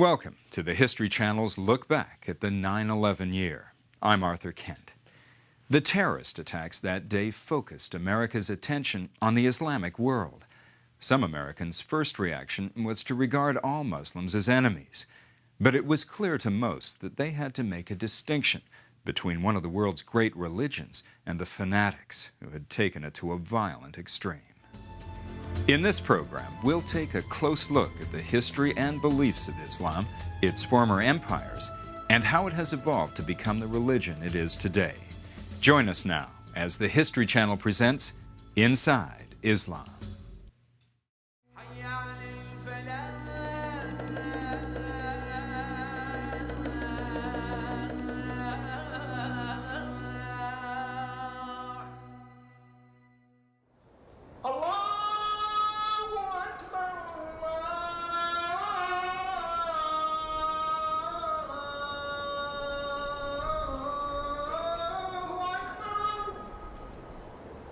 Welcome to the History Channel's Look Back at the 9/11 year. I'm Arthur Kent. The terrorist attacks that day focused America's attention on the Islamic world. Some Americans' first reaction was to regard all Muslims as enemies. But it was clear to most that they had to make a distinction between one of the world's great religions and the fanatics who had taken it to a violent extreme. In this program, we'll take a close look at the history and beliefs of Islam, its former empires, and how it has evolved to become the religion it is today. Join us now as the History Channel presents Inside Islam.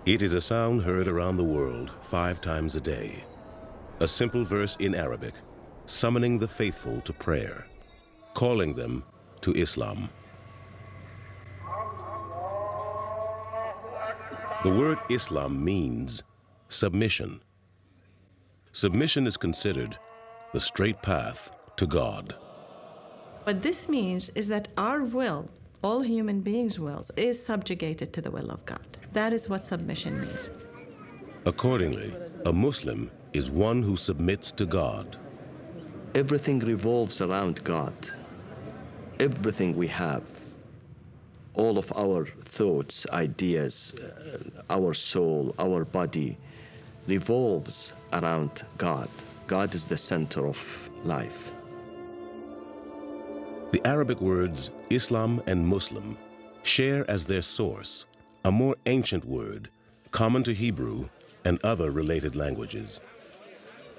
It is a sound heard around the world 5 times a day. A simple verse in Arabic, summoning the faithful to prayer, calling them to Islam. The word Islam means submission. Submission is considered the straight path to God. What this means is that our will, all human beings' wills, is subjugated to the will of God. That is what submission means. Accordingly, a Muslim is one who submits to God. Everything revolves around God. Everything we have, all of our thoughts, ideas, our soul, our body, revolves around God. God is the center of life. The Arabic words Islam and Muslim share as their source a more ancient word common to Hebrew and other related languages.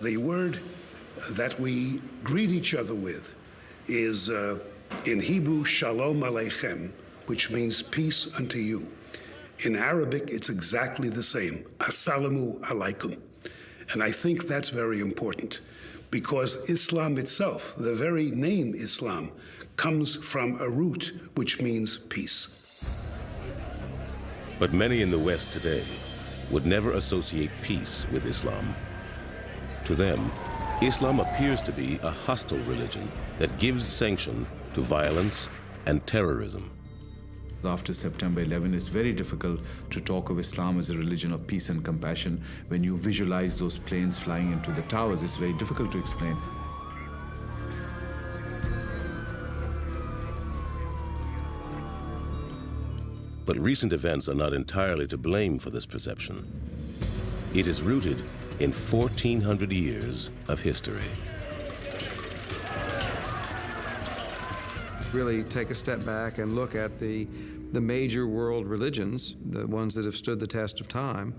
The word that we greet each other with is in Hebrew, Shalom Aleichem, which means peace unto you. In Arabic, it's exactly the same, Assalamu Alaikum. And I think that's very important because Islam itself, the very name Islam, comes from a root which means peace. But many in the West today would never associate peace with Islam. To them, Islam appears to be a hostile religion that gives sanction to violence and terrorism. After September 11, it's very difficult to talk of Islam as a religion of peace and compassion. When you visualize those planes flying into the towers, it's very difficult to explain. But recent events are not entirely to blame for this perception. It is rooted in 1,400 years of history. Really take a step back and look at the major world religions, the ones that have stood the test of time.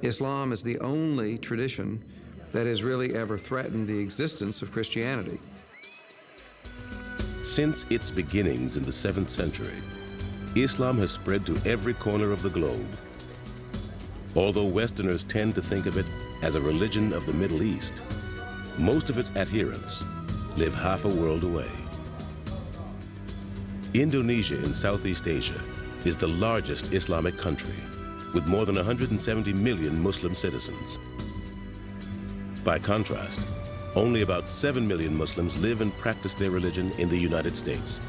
Islam is the only tradition that has really ever threatened the existence of Christianity. Since its beginnings in the 7th century, Islam has spread to every corner of the globe. Although Westerners tend to think of it as a religion of the Middle East, most of its adherents live half a world away. Indonesia in Southeast Asia is the largest Islamic country, with more than 170 million Muslim citizens. By contrast, only about 7 million Muslims live and practice their religion in the United States,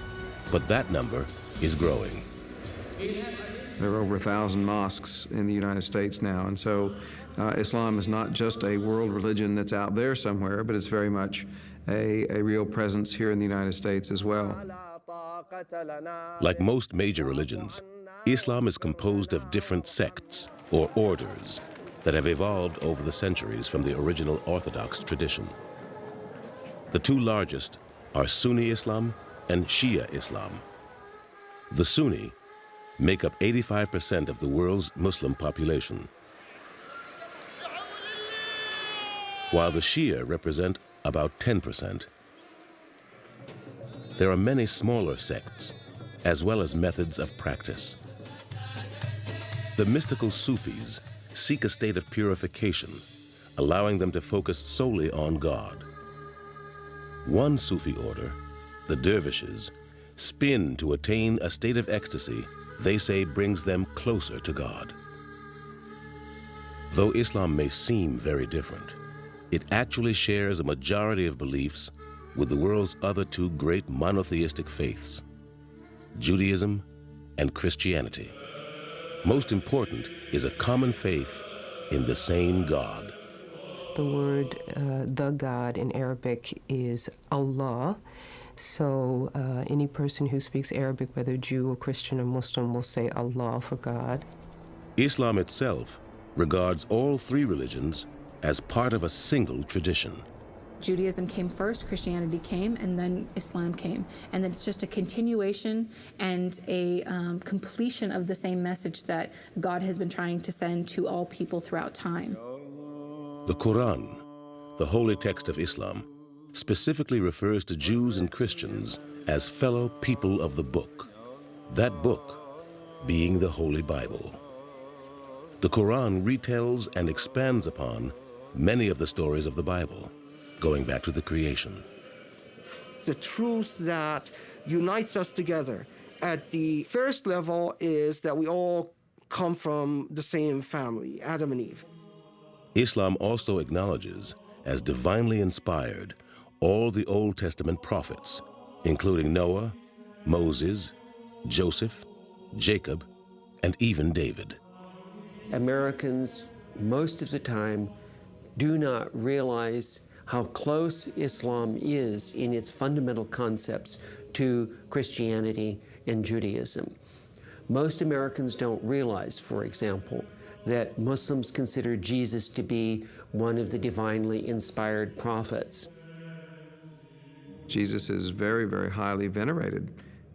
but that number is growing. There are over 1,000 mosques in the United States now, and so Islam is not just a world religion that's out there somewhere, but it's very much a real presence here in the United States as well. Like most major religions, Islam is composed of different sects or orders that have evolved over the centuries from the original Orthodox tradition. The two largest are Sunni Islam and Shia Islam. The Sunni make up 85% of the world's Muslim population, while the Shia represent about 10%. There are many smaller sects, as well as methods of practice. The mystical Sufis seek a state of purification, allowing them to focus solely on God. One Sufi order, the dervishes, spin to attain a state of ecstasy they say brings them closer to God. Though Islam may seem very different, it actually shares a majority of beliefs with the world's other two great monotheistic faiths, Judaism and Christianity. Most important is a common faith in the same God. The word, the God in Arabic is Allah. So any person who speaks Arabic, whether Jew or Christian or Muslim, will say Allah for God. Islam itself regards all three religions as part of a single tradition. Judaism came first, Christianity came, and then Islam came. And then it's just a continuation and a completion of the same message that God has been trying to send to all people throughout time. The Quran, the holy text of Islam, specifically refers to Jews and Christians as fellow people of the book, that book being the Holy Bible. The Quran retells and expands upon many of the stories of the Bible, going back to the creation. The truth that unites us together at the first level is that we all come from the same family, Adam and Eve. Islam also acknowledges as divinely inspired all the Old Testament prophets, including Noah, Moses, Joseph, Jacob, and even David. Americans, most of the time, do not realize how close Islam is in its fundamental concepts to Christianity and Judaism. Most Americans don't realize, for example, that Muslims consider Jesus to be one of the divinely inspired prophets. Jesus is very, very highly venerated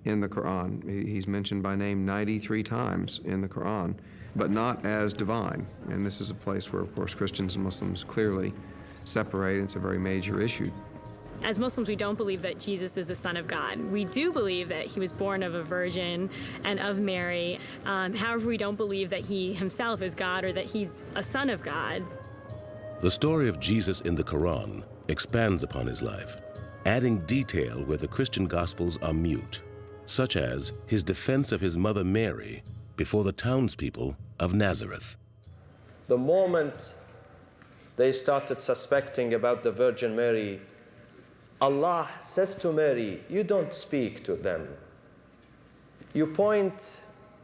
in the Quran. He's mentioned by name 93 times in the Quran, but not as divine. And this is a place where, of course, Christians and Muslims clearly separate. It's a very major issue. As Muslims, we don't believe that Jesus is the Son of God. We do believe that he was born of a virgin and of Mary. However, we don't believe that he himself is God or that he's a son of God. The story of Jesus in the Quran expands upon his life, adding detail where the Christian Gospels are mute, such as his defense of his mother Mary before the townspeople of Nazareth. The moment they started suspecting about the Virgin Mary, Allah says to Mary, you don't speak to them. You point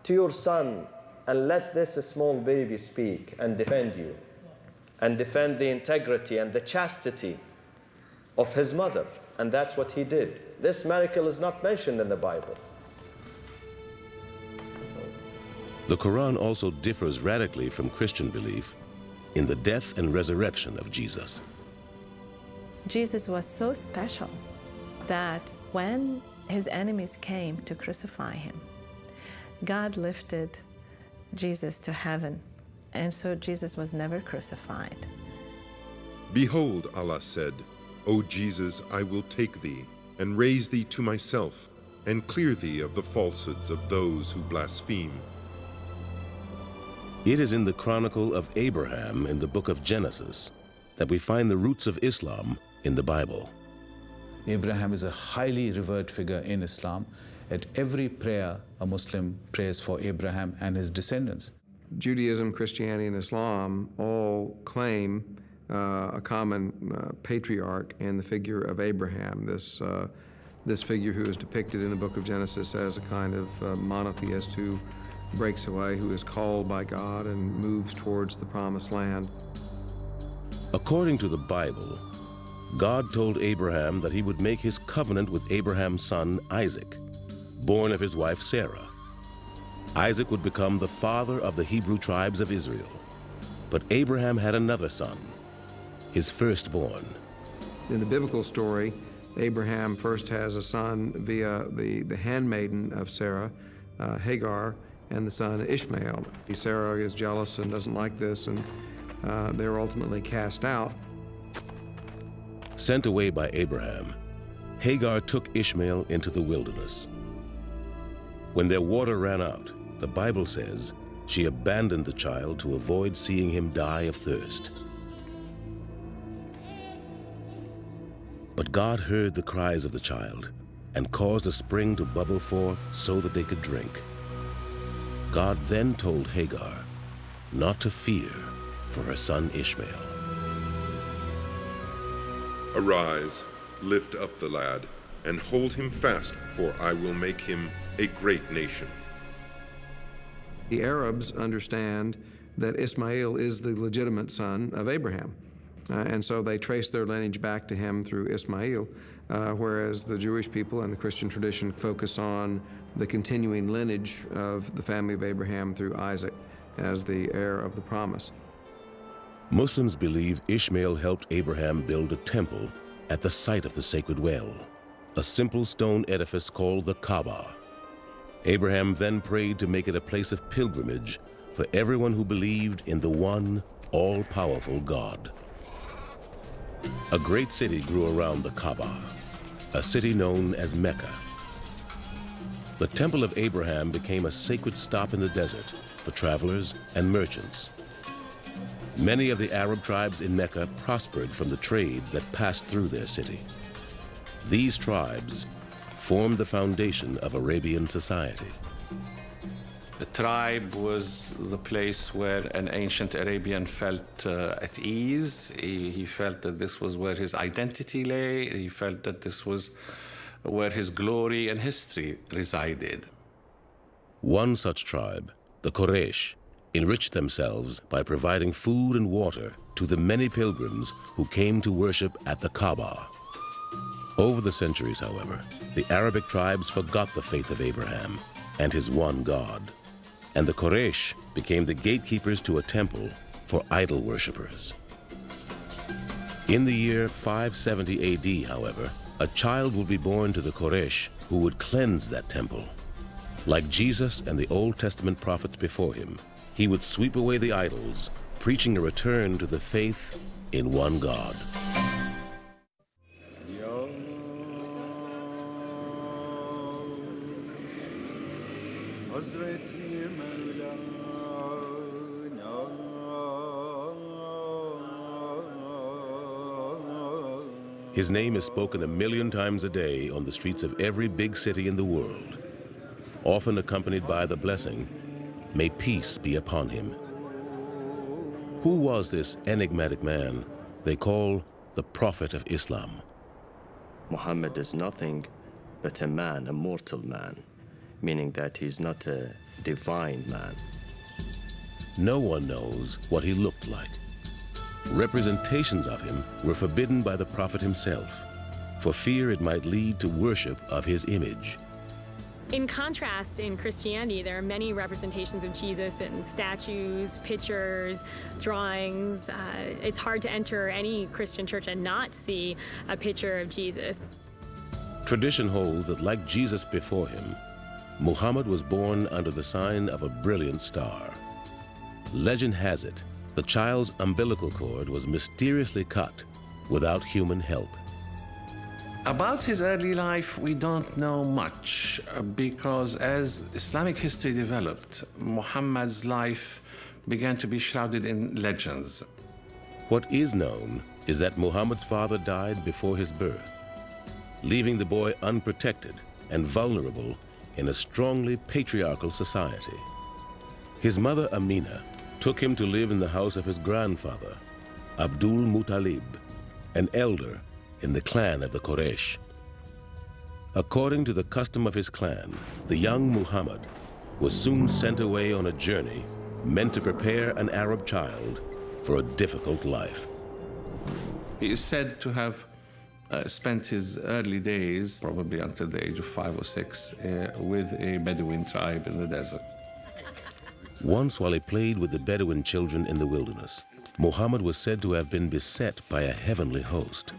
to your son and let this small baby speak and defend you, and defend the integrity and the chastity of his mother. And that's what he did. This miracle is not mentioned in the Bible. The Quran also differs radically from Christian belief in the death and resurrection of Jesus. Jesus was so special that when his enemies came to crucify him, God lifted Jesus to heaven, and so Jesus was never crucified. Behold, Allah said, O Jesus, I will take thee, and raise thee to myself, and clear thee of the falsehoods of those who blaspheme. It is in the chronicle of Abraham in the book of Genesis that we find the roots of Islam in the Bible. Abraham is a highly revered figure in Islam. At every prayer, a Muslim prays for Abraham and his descendants. Judaism, Christianity, and Islam all claim a common patriarch in the figure of Abraham, this figure who is depicted in the book of Genesis as a kind of monotheist who breaks away, who is called by God and moves towards the promised land. According to the Bible, God told Abraham that he would make his covenant with Abraham's son Isaac, born of his wife Sarah. Isaac would become the father of the Hebrew tribes of Israel. But Abraham had another son, his firstborn. In the biblical story, Abraham first has a son via the handmaiden of Sarah, Hagar, and the son Ishmael. Sarah is jealous and doesn't like this, and they're ultimately cast out. Sent away by Abraham, Hagar took Ishmael into the wilderness. When their water ran out, the Bible says she abandoned the child to avoid seeing him die of thirst. But God heard the cries of the child and caused a spring to bubble forth so that they could drink. God then told Hagar not to fear for her son Ishmael. Arise, lift up the lad, and hold him fast, for I will make him a great nation. The Arabs understand that Ismail is the legitimate son of Abraham. And so they trace their lineage back to him through Ismail, whereas the Jewish people and the Christian tradition focus on the continuing lineage of the family of Abraham through Isaac as the heir of the promise. Muslims believe Ishmael helped Abraham build a temple at the site of the sacred well, a simple stone edifice called the Kaaba. Abraham then prayed to make it a place of pilgrimage for everyone who believed in the one all-powerful God. A great city grew around the Kaaba, a city known as Mecca. The Temple of Abraham became a sacred stop in the desert for travelers and merchants. Many of the Arab tribes in Mecca prospered from the trade that passed through their city. These tribes formed the foundation of Arabian society. The tribe was the place where an ancient Arabian felt at ease. He felt that this was where his identity lay. He felt that this was where his glory and history resided. One such tribe, the Quraysh, enriched themselves by providing food and water to the many pilgrims who came to worship at the Kaaba. Over the centuries, however, the Arabic tribes forgot the faith of Abraham and his one God, and the Quraysh became the gatekeepers to a temple for idol worshippers. In the year 570 AD, however, a child would be born to the Quraysh who would cleanse that temple. Like Jesus and the Old Testament prophets before him, he would sweep away the idols, preaching a return to the faith in one God. His name is spoken 1,000,000 times a day on the streets of every big city in the world, often accompanied by the blessing, "May peace be upon him." Who was this enigmatic man they call the Prophet of Islam? Muhammad is nothing but a man, a mortal man, meaning that he's not a divine man. No one knows what he looked like. Representations of him were forbidden by the Prophet himself, for fear it might lead to worship of his image. In contrast, in Christianity, there are many representations of Jesus in statues, pictures, drawings. It's hard to enter any Christian church and not see a picture of Jesus. Tradition holds that, like Jesus before him, Muhammad was born under the sign of a brilliant star. Legend has it, the child's umbilical cord was mysteriously cut without human help. About his early life, we don't know much because as Islamic history developed, Muhammad's life began to be shrouded in legends. What is known is that Muhammad's father died before his birth, leaving the boy unprotected and vulnerable in a strongly patriarchal society. His mother Amina took him to live in the house of his grandfather, Abdul Muttalib, an elder in the clan of the Quraysh. According to the custom of his clan, the young Muhammad was soon sent away on a journey meant to prepare an Arab child for a difficult life. He is said to have spent his early days, probably until the age of 5 or 6, with a Bedouin tribe in the desert. Once while he played with the Bedouin children in the wilderness, Muhammad was said to have been beset by a heavenly host.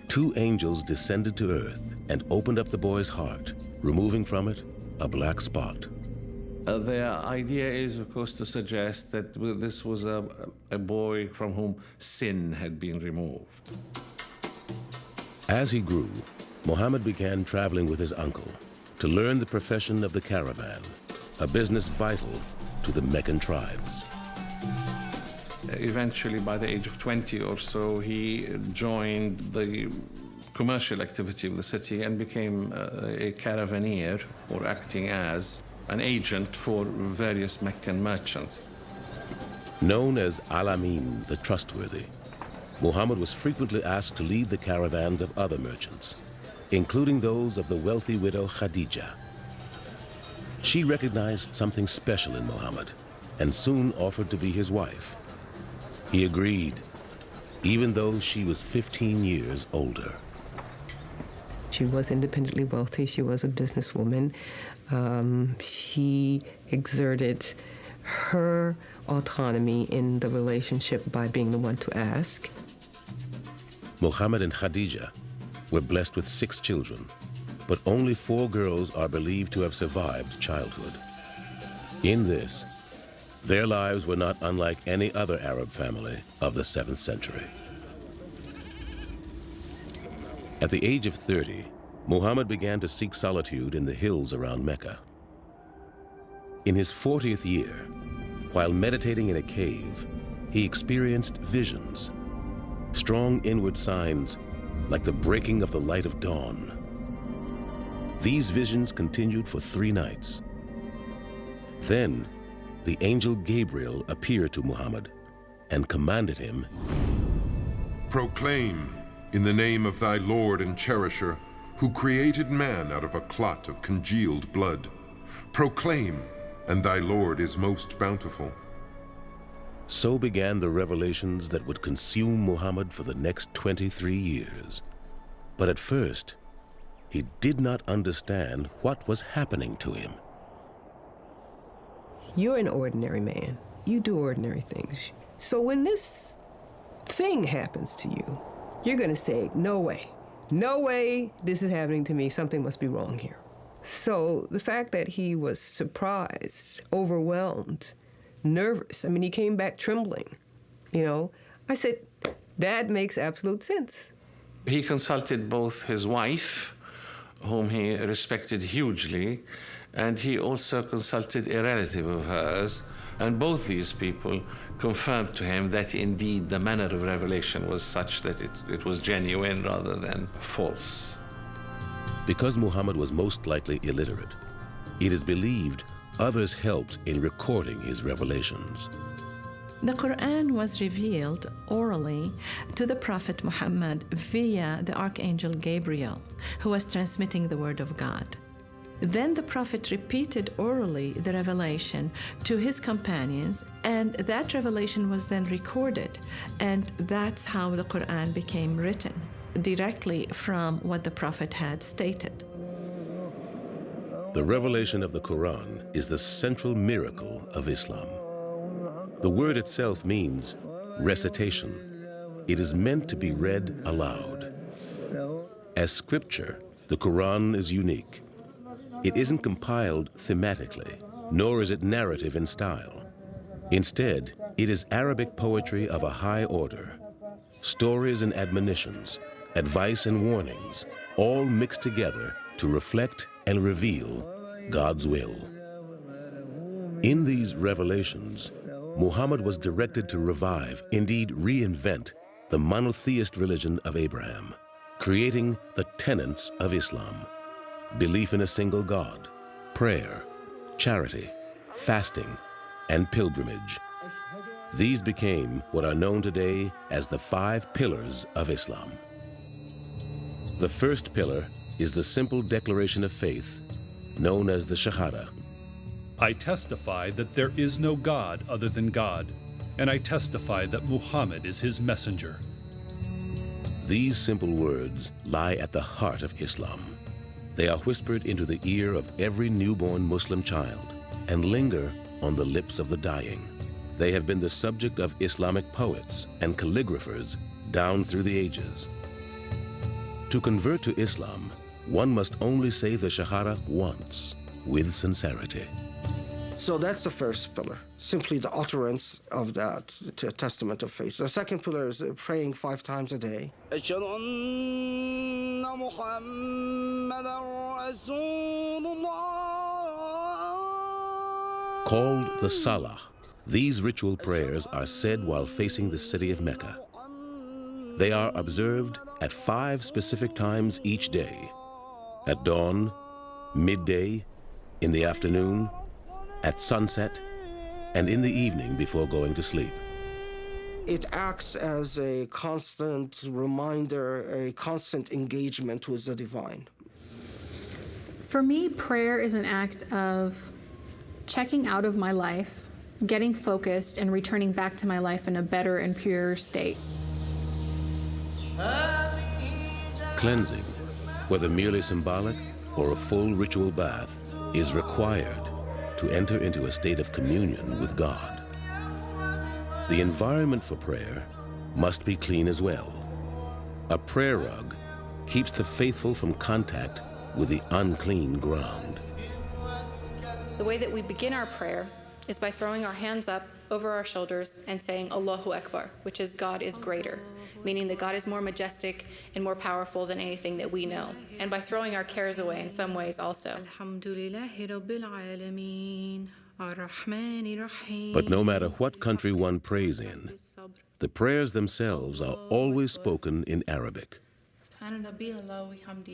2 angels descended to earth and opened up the boy's heart, removing from it a black spot. The idea is, of course, to suggest that this was a boy from whom sin had been removed. As he grew, Muhammad began traveling with his uncle to learn the profession of the caravan, a business vital to the Meccan tribes. Eventually, by the age of 20 or so, he joined the commercial activity of the city and became a caravaneer, or acting as an agent for various Meccan merchants. Known as Al-Amin, the trustworthy, Muhammad was frequently asked to lead the caravans of other merchants, including those of the wealthy widow Khadija. She recognized something special in Muhammad and soon offered to be his wife. He agreed, even though she was 15 years older. She was independently wealthy. She was a businesswoman. She exerted her autonomy in the relationship by being the one to ask. Muhammad and Khadija were blessed with 6 children, but only 4 girls are believed to have survived childhood. In this, their lives were not unlike any other Arab family of the 7th century. At the age of 30, Muhammad began to seek solitude in the hills around Mecca. In his 40th year, while meditating in a cave, he experienced visions, strong inward signs like the breaking of the light of dawn. These visions continued for 3 nights. Then, the angel Gabriel appeared to Muhammad and commanded him, "Proclaim in the name of thy Lord and Cherisher, who created man out of a clot of congealed blood. Proclaim, and thy Lord is most bountiful." So began the revelations that would consume Muhammad for the next 23 years. But at first, he did not understand what was happening to him. You're an ordinary man. You do ordinary things. So when this thing happens to you, you're going to say, no way this is happening to me. Something must be wrong here. So the fact that he was surprised, overwhelmed, nervous, I mean, he came back trembling, I said, that makes absolute sense. He consulted both his wife, whom he respected hugely, and he also consulted a relative of hers, and both these people confirmed to him that indeed the manner of revelation was such that it was genuine rather than false. Because Muhammad was most likely illiterate, it is believed others helped in recording his revelations. The Quran was revealed orally to the Prophet Muhammad via the Archangel Gabriel, who was transmitting the Word of God. Then the Prophet repeated orally the revelation to his companions, and that revelation was then recorded, and that's how the Quran became written, directly from what the Prophet had stated. The revelation of the Quran is the central miracle of Islam. The word itself means recitation. It is meant to be read aloud. As scripture, the Quran is unique. It isn't compiled thematically, nor is it narrative in style. Instead, it is Arabic poetry of a high order. Stories and admonitions, advice and warnings, all mixed together to reflect and reveal God's will. In these revelations, Muhammad was directed to revive, indeed reinvent, the monotheist religion of Abraham, creating the tenets of Islam: belief in a single God, prayer, charity, fasting, and pilgrimage. These became what are known today as the 5 pillars of Islam. The first pillar is the simple declaration of faith, known as the Shahada. I testify that there is no God other than God, and I testify that Muhammad is his messenger. These simple words lie at the heart of Islam. They are whispered into the ear of every newborn Muslim child and linger on the lips of the dying. They have been the subject of Islamic poets and calligraphers down through the ages. To convert to Islam, one must only say the Shahada once, with sincerity. So that's the first pillar, simply the utterance of that testament of faith. The second pillar is praying 5 times a day. Called the Salah, these ritual prayers are said while facing the city of Mecca. They are observed at 5 specific times each day: at dawn, midday, in the afternoon, at sunset, and in the evening before going to sleep. It acts as a constant reminder, a constant engagement with the divine. For me, prayer is an act of checking out of my life, getting focused, and returning back to my life in a better and purer state. Cleansing, whether merely symbolic or a full ritual bath, is required to enter into a state of communion with God. The environment for prayer must be clean as well. A prayer rug keeps the faithful from contact with the unclean ground. The way that we begin our prayer is by throwing our hands up over our shoulders and saying Allahu Akbar, which is God is greater, meaning that God is more majestic and more powerful than anything that we know, and by throwing our cares away in some ways also. But no matter what country one prays in, the prayers themselves are always spoken in Arabic,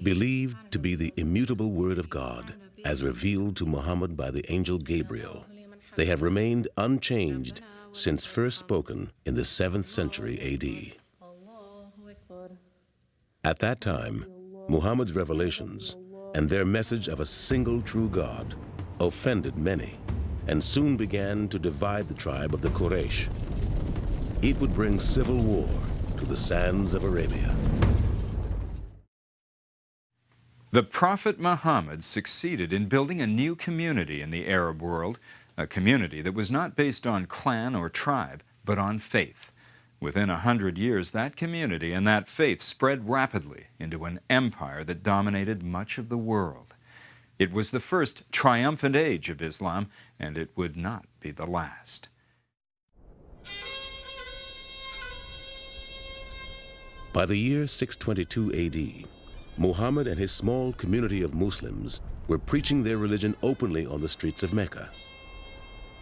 believed to be the immutable word of God as revealed to Muhammad by the angel Gabriel. They have remained unchanged since first spoken in the 7th century AD. At that time, Muhammad's revelations and their message of a single true God offended many and soon began to divide the tribe of the Quraysh. It would bring civil war to the sands of Arabia. The Prophet Muhammad succeeded in building a new community in the Arab world, a community that was not based on clan or tribe, but on faith. Within 100 years, that community and that faith spread rapidly into an empire that dominated much of the world. It was the first triumphant age of Islam, and it would not be the last. By the year 622 AD, Muhammad and his small community of Muslims were preaching their religion openly on the streets of Mecca.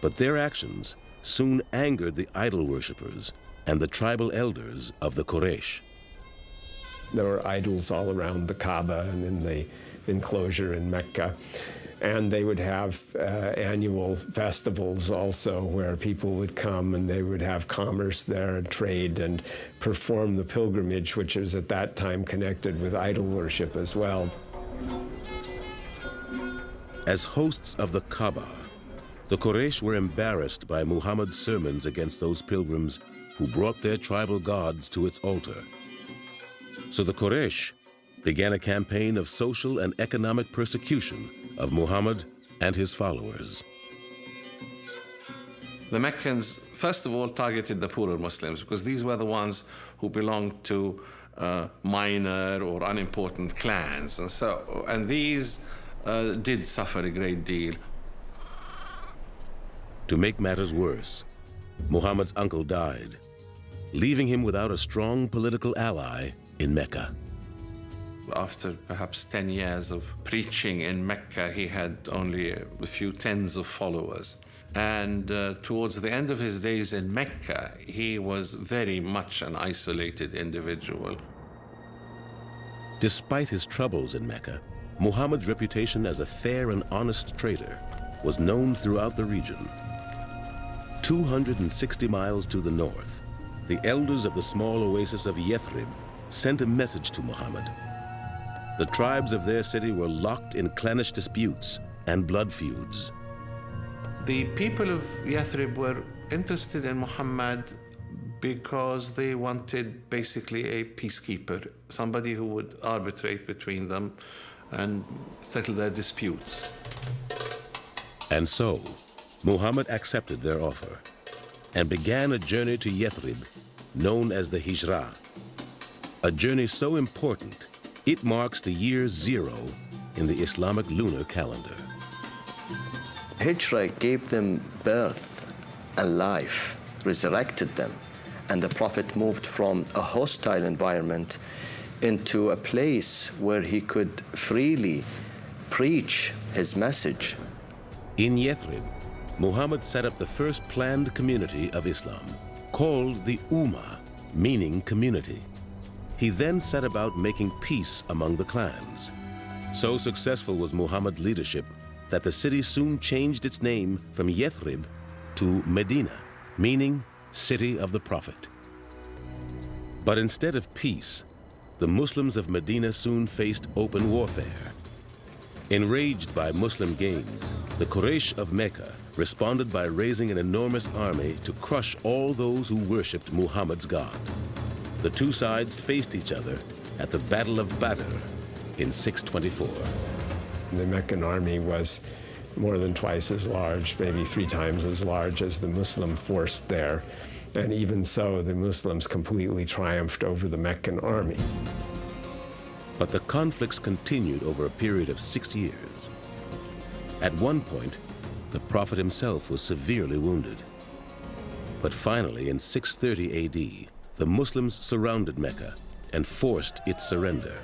But their actions soon angered the idol worshippers and the tribal elders of the Quraysh. There were idols all around the Kaaba and in the enclosure in Mecca. And they would have annual festivals also where people would come and they would have commerce there and trade and perform the pilgrimage, which was at that time connected with idol worship as well. As hosts of the Kaaba, the Quraysh were embarrassed by Muhammad's sermons against those pilgrims who brought their tribal gods to its altar. So the Quraysh began a campaign of social and economic persecution of Muhammad and his followers. The Meccans, first of all, targeted the poorer Muslims because these were the ones who belonged to minor or unimportant clans. And these did suffer a great deal. To make matters worse, Muhammad's uncle died, leaving him without a strong political ally in Mecca. After perhaps 10 years of preaching in Mecca, he had only a few tens of followers. And towards the end of his days in Mecca, he was very much an isolated individual. Despite his troubles in Mecca, Muhammad's reputation as a fair and honest trader was known throughout the region. 260 miles to the north, the elders of the small oasis of Yathrib sent a message to Muhammad. The tribes of their city were locked in clannish disputes and blood feuds. The people of Yathrib were interested in Muhammad because they wanted basically a peacekeeper, somebody who would arbitrate between them and settle their disputes. And so, Muhammad accepted their offer and began a journey to Yathrib known as the Hijrah, a journey so important it marks the year 0 in the Islamic lunar calendar. Hijrah gave them birth and life, resurrected them, and the Prophet moved from a hostile environment into a place where he could freely preach his message. In Yathrib, Muhammad set up the first planned community of Islam, called the Ummah, meaning community. He then set about making peace among the clans. So successful was Muhammad's leadership that the city soon changed its name from Yathrib to Medina, meaning City of the Prophet. But instead of peace, the Muslims of Medina soon faced open warfare. Enraged by Muslim gains, the Quraysh of Mecca responded by raising an enormous army to crush all those who worshipped Muhammad's God. The two sides faced each other at the Battle of Badr in 624. The Meccan army was more than twice as large, maybe 3 times as large as the Muslim force there. And even so, the Muslims completely triumphed over the Meccan army. But the conflicts continued over a period of 6 years. At one point, the Prophet himself was severely wounded. But finally, in 630 AD, the Muslims surrounded Mecca and forced its surrender.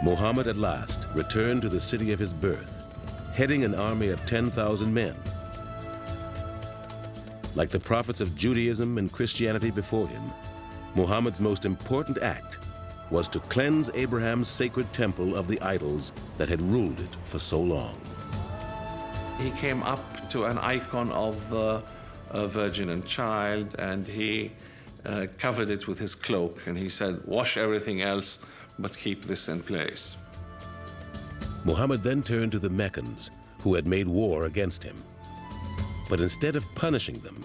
Muhammad at last returned to the city of his birth, heading an army of 10,000 men. Like the prophets of Judaism and Christianity before him, Muhammad's most important act was to cleanse Abraham's sacred temple of the idols that had ruled it for so long. He came up to an icon of the Virgin and Child, and he covered it with his cloak, and he said, "Wash everything else, but keep this in place." Muhammad then turned to the Meccans, who had made war against him. But instead of punishing them,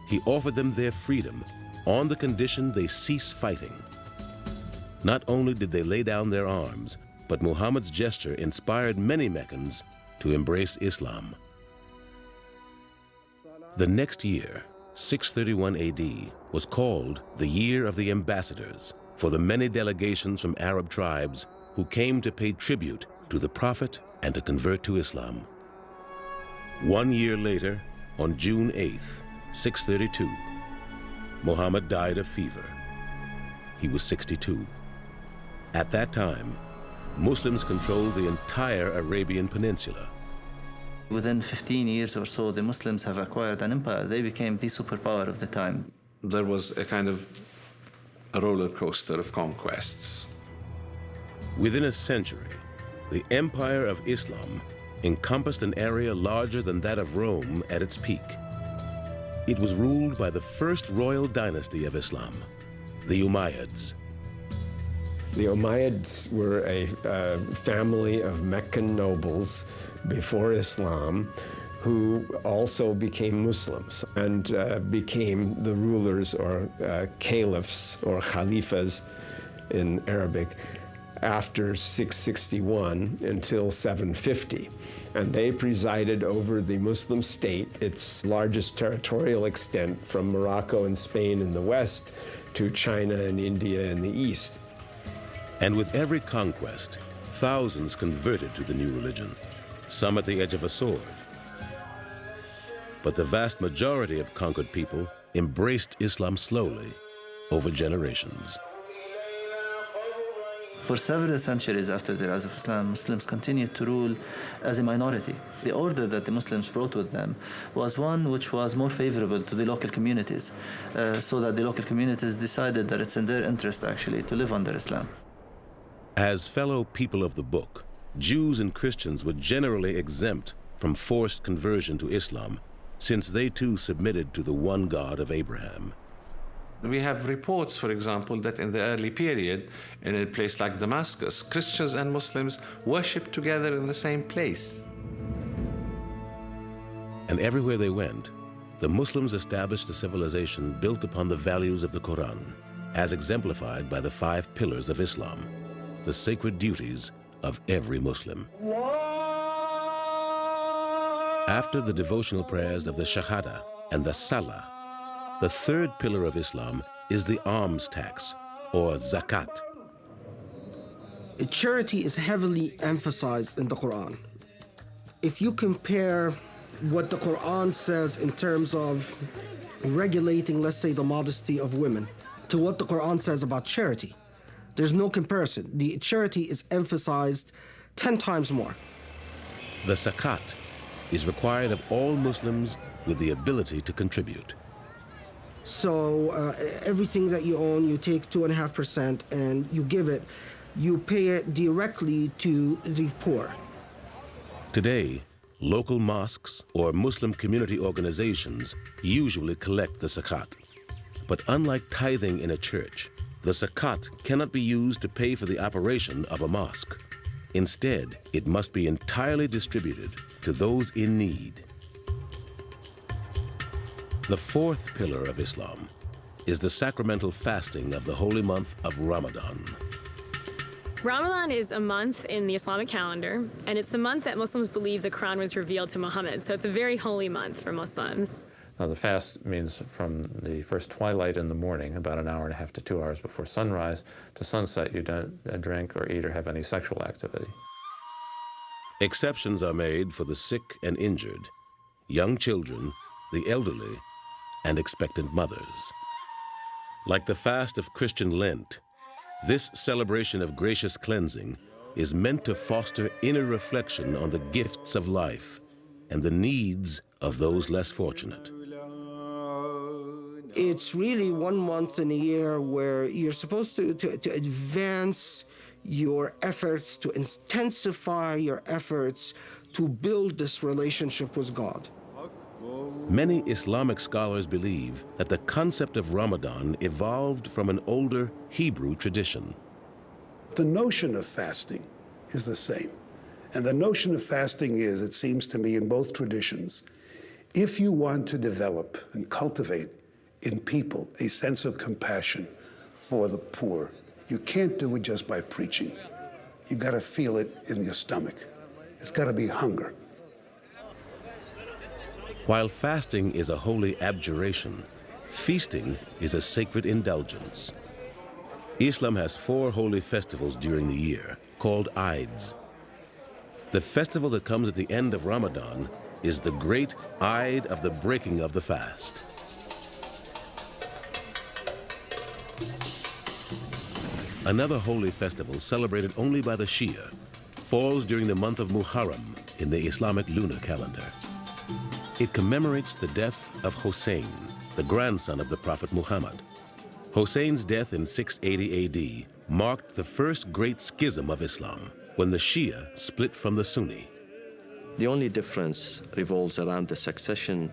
he offered them their freedom on the condition they cease fighting. Not only did they lay down their arms, but Muhammad's gesture inspired many Meccans to embrace Islam. The next year, 631 AD, was called the Year of the Ambassadors for the many delegations from Arab tribes who came to pay tribute to the Prophet and to convert to Islam. 1 year later, on June 8th, 632, Muhammad died of fever. He was 62. At that time, Muslims controlled the entire Arabian Peninsula. Within 15 years or so, the Muslims have acquired an empire. They became the superpower of the time. There was a kind of a roller coaster of conquests. Within a century, the Empire of Islam encompassed an area larger than that of Rome at its peak. It was ruled by the first royal dynasty of Islam, the Umayyads. The Umayyads were a family of Meccan nobles before Islam who also became Muslims and became the rulers or caliphs or khalifas in Arabic after 661 until 750. And they presided over the Muslim state, its largest territorial extent from Morocco and Spain in the west to China and India in the east. And with every conquest, thousands converted to the new religion, some at the edge of a sword. But the vast majority of conquered people embraced Islam slowly over generations. For several centuries after the rise of Islam, Muslims continued to rule as a minority. The order that the Muslims brought with them was one which was more favorable to the local communities, so that the local communities decided that it's in their interest actually to live under Islam. As fellow people of the book, Jews and Christians were generally exempt from forced conversion to Islam, since they too submitted to the one God of Abraham. We have reports, for example, that in the early period, in a place like Damascus, Christians and Muslims worshipped together in the same place. And everywhere they went, the Muslims established a civilization built upon the values of the Quran, as exemplified by the 5 pillars of Islam, the sacred duties of every Muslim. After the devotional prayers of the Shahada and the Salah, the 3rd pillar of Islam is the alms tax, or zakat. Charity is heavily emphasized in the Quran. If you compare what the Quran says in terms of regulating, let's say, the modesty of women, to what the Quran says about charity, there's no comparison. The charity is emphasized 10 times more. The zakat is required of all Muslims with the ability to contribute. So everything that you own, you take 2.5% and you give it. You pay it directly to the poor. Today, local mosques or Muslim community organizations usually collect the zakat. But unlike tithing in a church, the zakat cannot be used to pay for the operation of a mosque. Instead, it must be entirely distributed to those in need. The fourth pillar of Islam is the sacramental fasting of the holy month of Ramadan. Ramadan is a month in the Islamic calendar, and it's the month that Muslims believe the Quran was revealed to Muhammad, so it's a very holy month for Muslims. Now, the fast means from the first twilight in the morning, about an hour and a half to 2 hours before sunrise, to sunset, you don't drink or eat or have any sexual activity. Exceptions are made for the sick and injured, young children, the elderly, and expectant mothers. Like the fast of Christian Lent, this celebration of gracious cleansing is meant to foster inner reflection on the gifts of life and the needs of those less fortunate. It's really 1 month in a year where you're supposed to advance your efforts, to intensify your efforts to build this relationship with God. Many Islamic scholars believe that the concept of Ramadan evolved from an older Hebrew tradition. The notion of fasting is the same. And the notion of fasting is, it seems to me, in both traditions, if you want to develop and cultivate in people a sense of compassion for the poor, you can't do it just by preaching. You've got to feel it in your stomach. It's got to be hunger. While fasting is a holy abjuration, feasting is a sacred indulgence. Islam has 4 holy festivals during the year, called Eids. The festival that comes at the end of Ramadan is the great Eid of the breaking of the fast. Another holy festival celebrated only by the Shia falls during the month of Muharram in the Islamic lunar calendar. It commemorates the death of Hussein, the grandson of the Prophet Muhammad. Hussein's death in 680 AD marked the first great schism of Islam, when the Shia split from the Sunni. The only difference revolves around the succession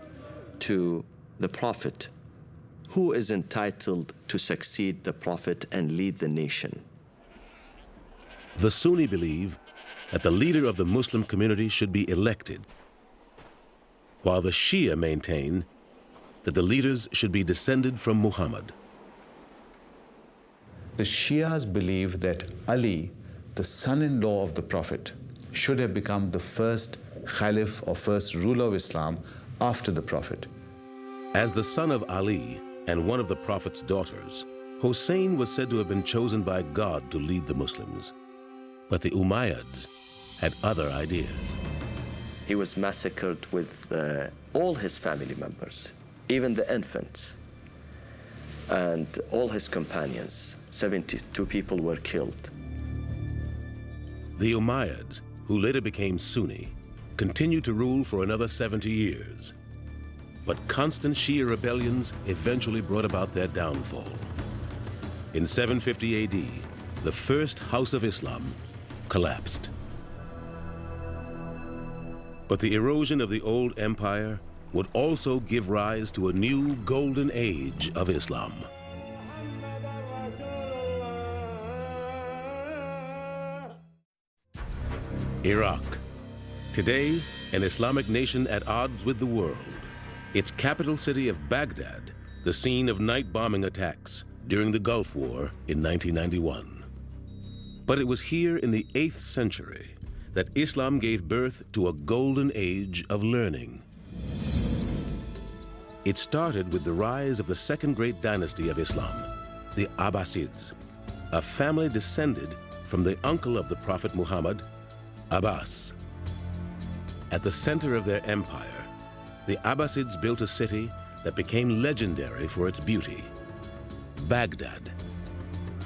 to the Prophet. Who is entitled to succeed the Prophet and lead the nation? The Sunni believe that the leader of the Muslim community should be elected, while the Shia maintain that the leaders should be descended from Muhammad. The Shias believe that Ali, the son-in-law of the Prophet, should have become the first Caliph or first ruler of Islam after the Prophet. As the son of Ali and one of the Prophet's daughters, Hussein was said to have been chosen by God to lead the Muslims. But the Umayyads had other ideas. He was massacred with all his family members, even the infants, and all his companions. 72 people were killed. The Umayyads, who later became Sunni, continued to rule for another 70 years. But constant Shia rebellions eventually brought about their downfall. In 750 AD, the first House of Islam collapsed. But the erosion of the old empire would also give rise to a new golden age of Islam. Iraq. Today, an Islamic nation at odds with the world. Its capital city of Baghdad, the scene of night bombing attacks during the Gulf War in 1991. But it was here in the 8th century that Islam gave birth to a golden age of learning. It started with the rise of the second great dynasty of Islam, the Abbasids, a family descended from the uncle of the Prophet Muhammad, Abbas. At the center of their empire, the Abbasids built a city that became legendary for its beauty, Baghdad.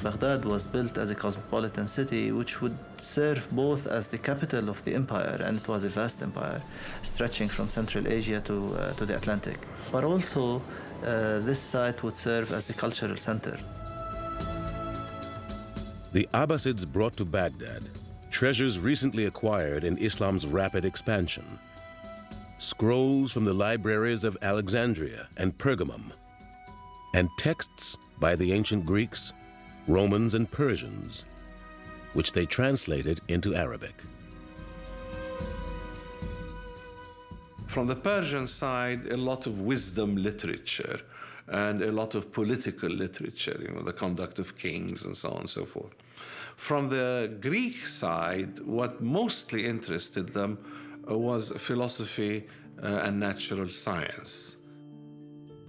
Baghdad was built as a cosmopolitan city which would serve both as the capital of the empire, and it was a vast empire stretching from Central Asia to the Atlantic. But also, this site would serve as the cultural center. The Abbasids brought to Baghdad treasures recently acquired in Islam's rapid expansion. Scrolls from the libraries of Alexandria and Pergamum, and texts by the ancient Greeks, Romans, and Persians, which they translated into Arabic. From the Persian side, a lot of wisdom literature and a lot of political literature, the conduct of kings and so on and so forth. From the Greek side, what mostly interested them was philosophy and natural science.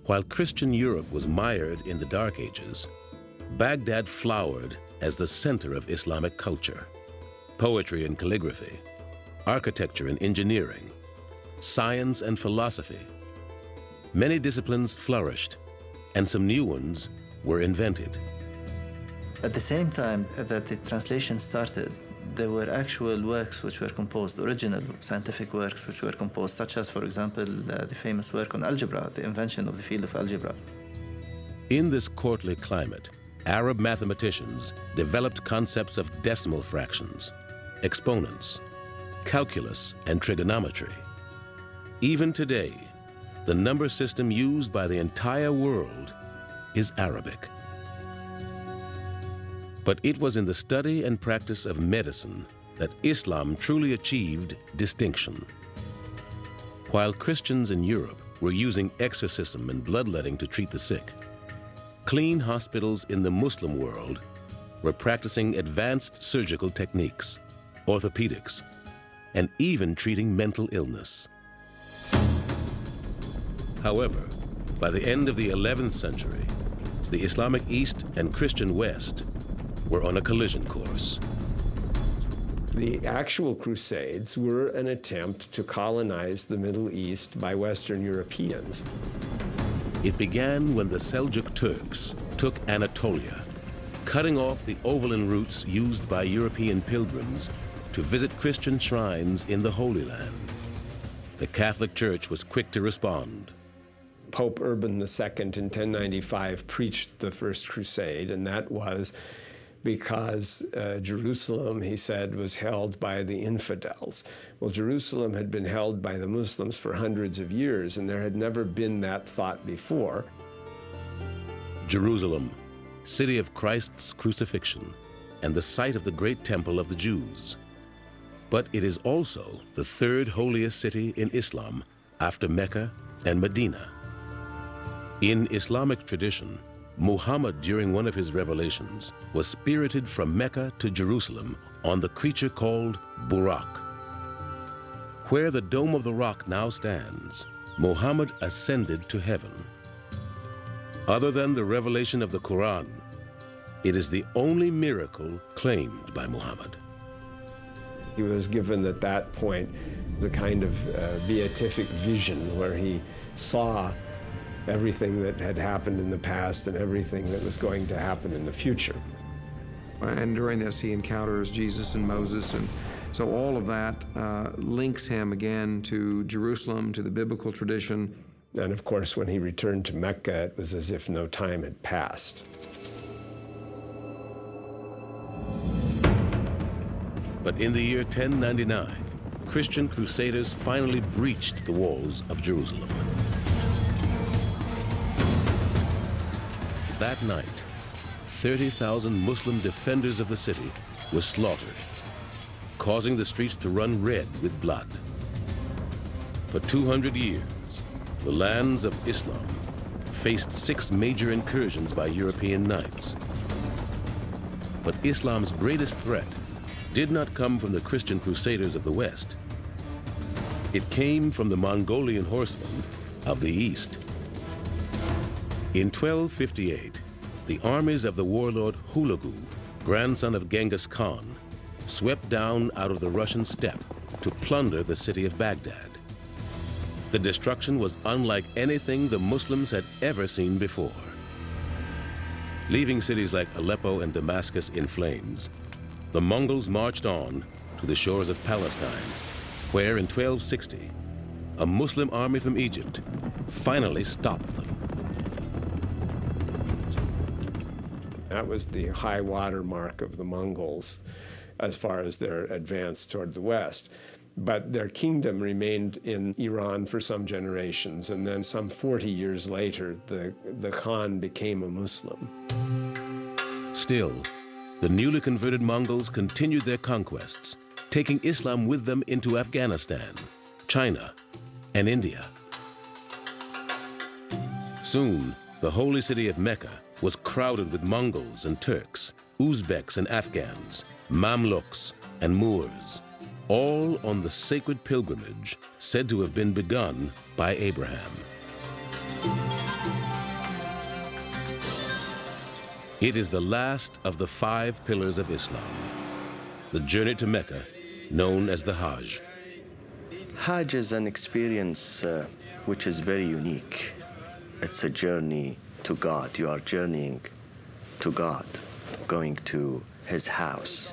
While Christian Europe was mired in the Dark Ages, Baghdad flowered as the center of Islamic culture. Poetry and calligraphy, architecture and engineering, science and philosophy. Many disciplines flourished, and some new ones were invented. At the same time that the translation started, there were actual works which were composed, original scientific works which were composed, such as, for example, the famous work on algebra, the invention of the field of algebra. In this courtly climate, Arab mathematicians developed concepts of decimal fractions, exponents, calculus, and trigonometry. Even today, the number system used by the entire world is Arabic. But it was in the study and practice of medicine that Islam truly achieved distinction. While Christians in Europe were using exorcism and bloodletting to treat the sick, clean hospitals in the Muslim world were practicing advanced surgical techniques, orthopedics, and even treating mental illness. However, by the end of the 11th century, the Islamic East and Christian West were on a collision course. The actual Crusades were an attempt to colonize the Middle East by Western Europeans. It began when the Seljuk Turks took Anatolia, cutting off the overland routes used by European pilgrims to visit Christian shrines in the Holy Land. The Catholic Church was quick to respond. Pope Urban II in 1095 preached the First Crusade, and that was because Jerusalem, he said, was held by the infidels. Well, Jerusalem had been held by the Muslims for hundreds of years, and there had never been that thought before. Jerusalem, city of Christ's crucifixion, and the site of the great temple of the Jews. But it is also the third holiest city in Islam after Mecca and Medina. In Islamic tradition, Muhammad, during one of his revelations, was spirited from Mecca to Jerusalem on the creature called Burak. Where the Dome of the Rock now stands, Muhammad ascended to heaven. Other than the revelation of the Quran, it is the only miracle claimed by Muhammad. He was given at that point the kind of beatific vision where he saw everything that had happened in the past and everything that was going to happen in the future. And during this, he encounters Jesus and Moses, and so all of that links him again to Jerusalem, to the biblical tradition. And of course, when he returned to Mecca, it was as if no time had passed. But in the year 1099, Christian crusaders finally breached the walls of Jerusalem. That night, 30,000 Muslim defenders of the city were slaughtered, causing the streets to run red with blood. For 200 years, the lands of Islam faced 6 major incursions by European knights. But Islam's greatest threat did not come from the Christian crusaders of the West. It came from the Mongolian horsemen of the East. In 1258, the armies of the warlord Hulagu, grandson of Genghis Khan, swept down out of the Russian steppe to plunder the city of Baghdad. The destruction was unlike anything the Muslims had ever seen before. Leaving cities like Aleppo and Damascus in flames, the Mongols marched on to the shores of Palestine, where in 1260, a Muslim army from Egypt finally stopped them. That was the high water mark of the Mongols as far as their advance toward the west. But their kingdom remained in Iran for some generations, and then some 40 years later, the Khan became a Muslim. Still, the newly converted Mongols continued their conquests, taking Islam with them into Afghanistan, China, and India. Soon, the holy city of Mecca was crowded with Mongols and Turks, Uzbeks and Afghans, Mamluks and Moors, all on the sacred pilgrimage said to have been begun by Abraham. It is the last of the 5 pillars of Islam, the journey to Mecca, known as the Hajj. Hajj is an experience which is very unique. It's a journey to God. You are journeying to God, going to His house.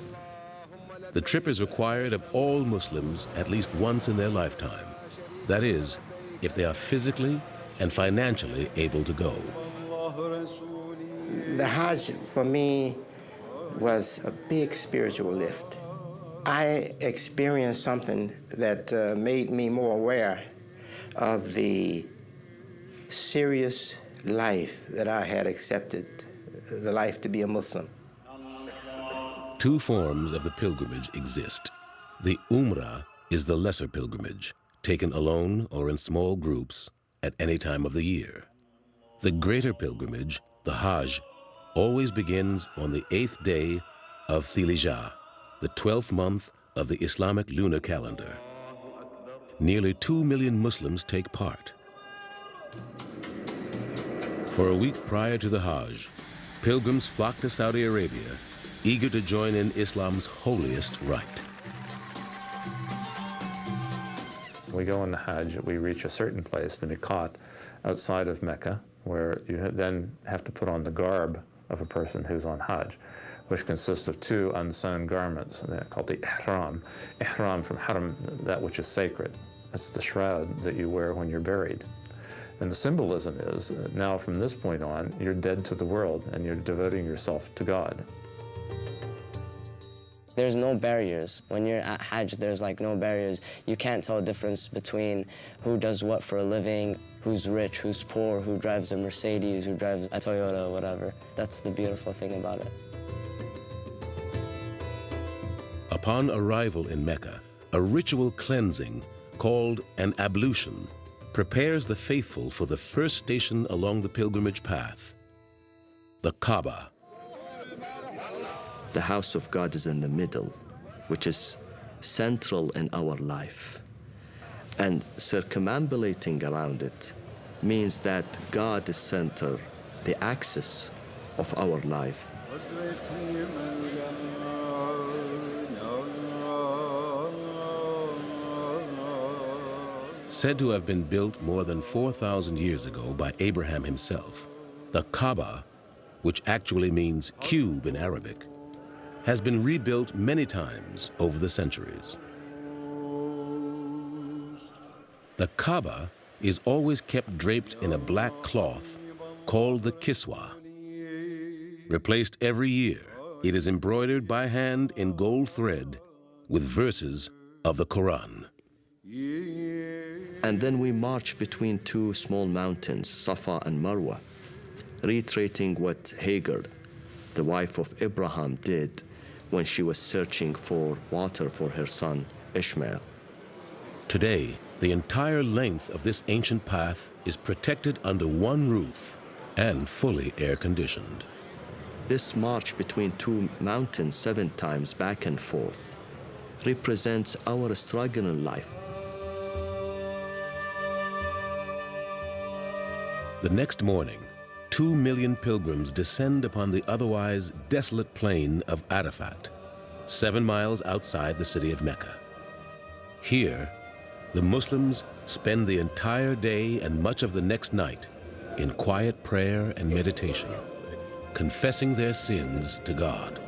The trip is required of all Muslims at least once in their lifetime. That is, if they are physically and financially able to go. The Hajj, for me, was a big spiritual lift. I experienced something that made me more aware of the serious life that I had accepted, the life to be a Muslim. 2 forms of the pilgrimage exist. The Umrah is the lesser pilgrimage, taken alone or in small groups at any time of the year. The greater pilgrimage, the Hajj, always begins on the 8th day of Dhul Hijjah, the 12th month of the Islamic lunar calendar. Nearly 2 million Muslims take part. For a week prior to the Hajj, pilgrims flock to Saudi Arabia, eager to join in Islam's holiest rite. We go on the Hajj, we reach a certain place, the Miqat, outside of Mecca, where you then have to put on the garb of a person who's on Hajj, which consists of 2 unsewn garments called the ihram. Ihram from haram, that which is sacred. It's the shroud that you wear when you're buried. And the symbolism is, now from this point on, you're dead to the world and you're devoting yourself to God. There's no barriers. When you're at Hajj, there's like no barriers. You can't tell the difference between who does what for a living, who's rich, who's poor, who drives a Mercedes, who drives a Toyota, whatever. That's the beautiful thing about it. Upon arrival in Mecca, a ritual cleansing called an ablution prepares the faithful for the first station along the pilgrimage path, the Kaaba. The house of God is in the middle, which is central in our life. And circumambulating around it means that God is center, the axis of our life. Said to have been built more than 4,000 years ago by Abraham himself, the Kaaba, which actually means cube in Arabic, has been rebuilt many times over the centuries. The Kaaba is always kept draped in a black cloth called the kiswa. Replaced every year, it is embroidered by hand in gold thread with verses of the Quran. And then we march between 2 small mountains, Safa and Marwa, reiterating what Hagar, the wife of Abraham, did when she was searching for water for her son, Ishmael. Today, the entire length of this ancient path is protected under one roof and fully air-conditioned. This march between 2 mountains 7 times back and forth represents our struggle in life. The next morning, 2 million pilgrims descend upon the otherwise desolate plain of Arafat, 7 miles outside the city of Mecca. Here, the Muslims spend the entire day and much of the next night in quiet prayer and meditation. confessing their sins to God.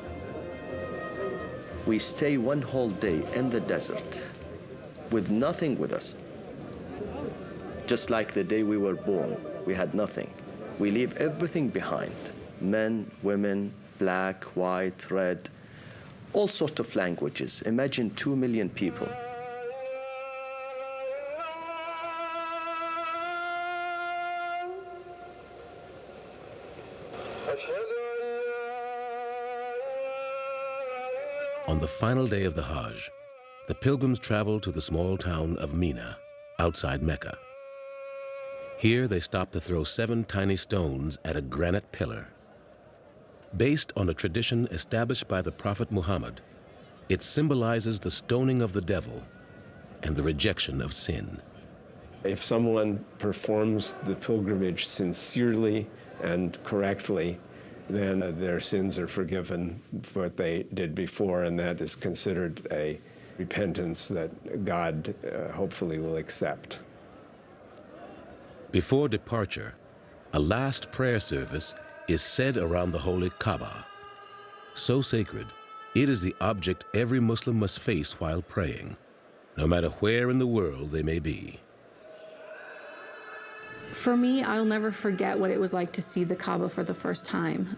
We stay one whole day in the desert with nothing with us. Just like the day we were born, we had nothing. We leave everything behind. Men, women, black, white, red, all sorts of languages. Imagine 2 million people. On the final day of the Hajj, the pilgrims traveled to the small town of Mina, outside Mecca. Here they stopped to throw 7 tiny stones at a granite pillar. Based on a tradition established by the Prophet Muhammad, it symbolizes the stoning of the devil and the rejection of sin. If someone performs the pilgrimage sincerely and correctly, then their sins are forgiven for what they did before, and that is considered a repentance that God hopefully will accept. Before departure, a last prayer service is said around the holy Kaaba. So sacred, it is the object every Muslim must face while praying, no matter where in the world they may be. For me, I'll never forget what it was like to see the Kaaba for the first time.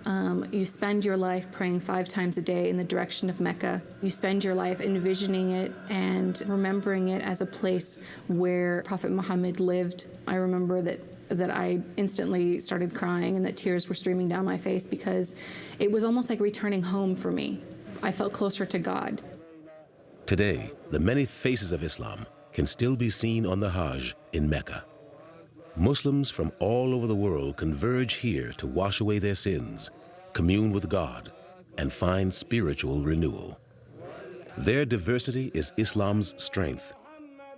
You spend your life praying 5 times a day in the direction of Mecca. You spend your life envisioning it and remembering it as a place where Prophet Muhammad lived. I remember that I instantly started crying and that tears were streaming down my face because it was almost like returning home for me. I felt closer to God. Today, the many faces of Islam can still be seen on the Hajj in Mecca. Muslims from all over the world converge here to wash away their sins, commune with God, and find spiritual renewal. Their diversity is Islam's strength.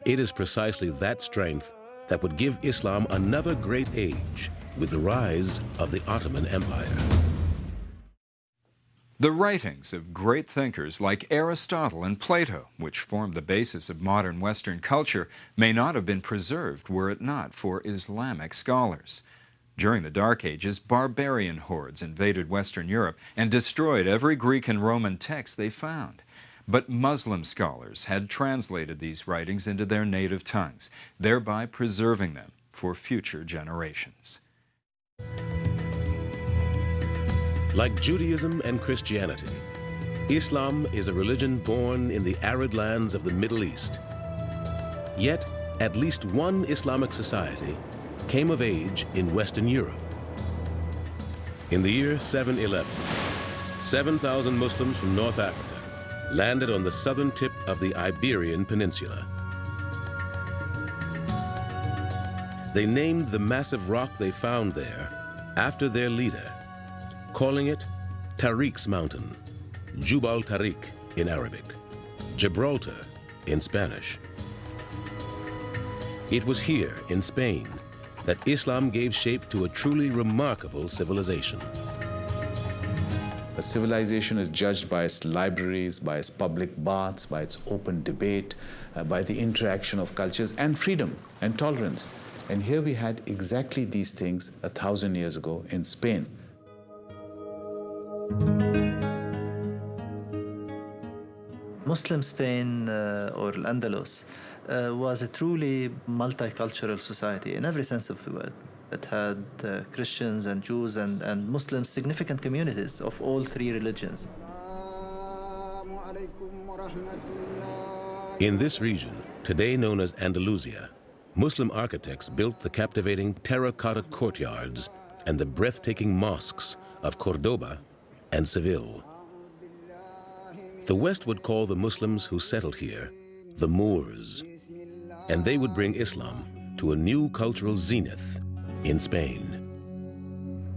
It is precisely that strength that would give Islam another great age with the rise of the Ottoman Empire. The writings of great thinkers like Aristotle and Plato, which formed the basis of modern Western culture, may not have been preserved were it not for Islamic scholars. During the Dark Ages, barbarian hordes invaded Western Europe and destroyed every Greek and Roman text they found. But Muslim scholars had translated these writings into their native tongues, thereby preserving them for future generations. Like Judaism and Christianity, Islam is a religion born in the arid lands of the Middle East. Yet, at least one Islamic society came of age in Western Europe. In the year 711, 7,000 Muslims from North Africa landed on the southern tip of the Iberian Peninsula. They named the massive rock they found there after their leader, calling it Tariq's Mountain, Jubal Tariq in Arabic, Gibraltar in Spanish. It was here in Spain that Islam gave shape to a truly remarkable civilization. A civilization is judged by its libraries, by its public baths, by its open debate, by the interaction of cultures and freedom and tolerance. And here we had exactly these things 1,000 years ago in Spain. Muslim Spain or Al-Andalus was a truly multicultural society in every sense of the word. It had Christians and Jews and Muslims, significant communities of all 3 religions. In this region, today known as Andalusia, Muslim architects built the captivating terracotta courtyards and the breathtaking mosques of Cordoba and Seville. The West would call the Muslims who settled here the Moors, and they would bring Islam to a new cultural zenith in Spain.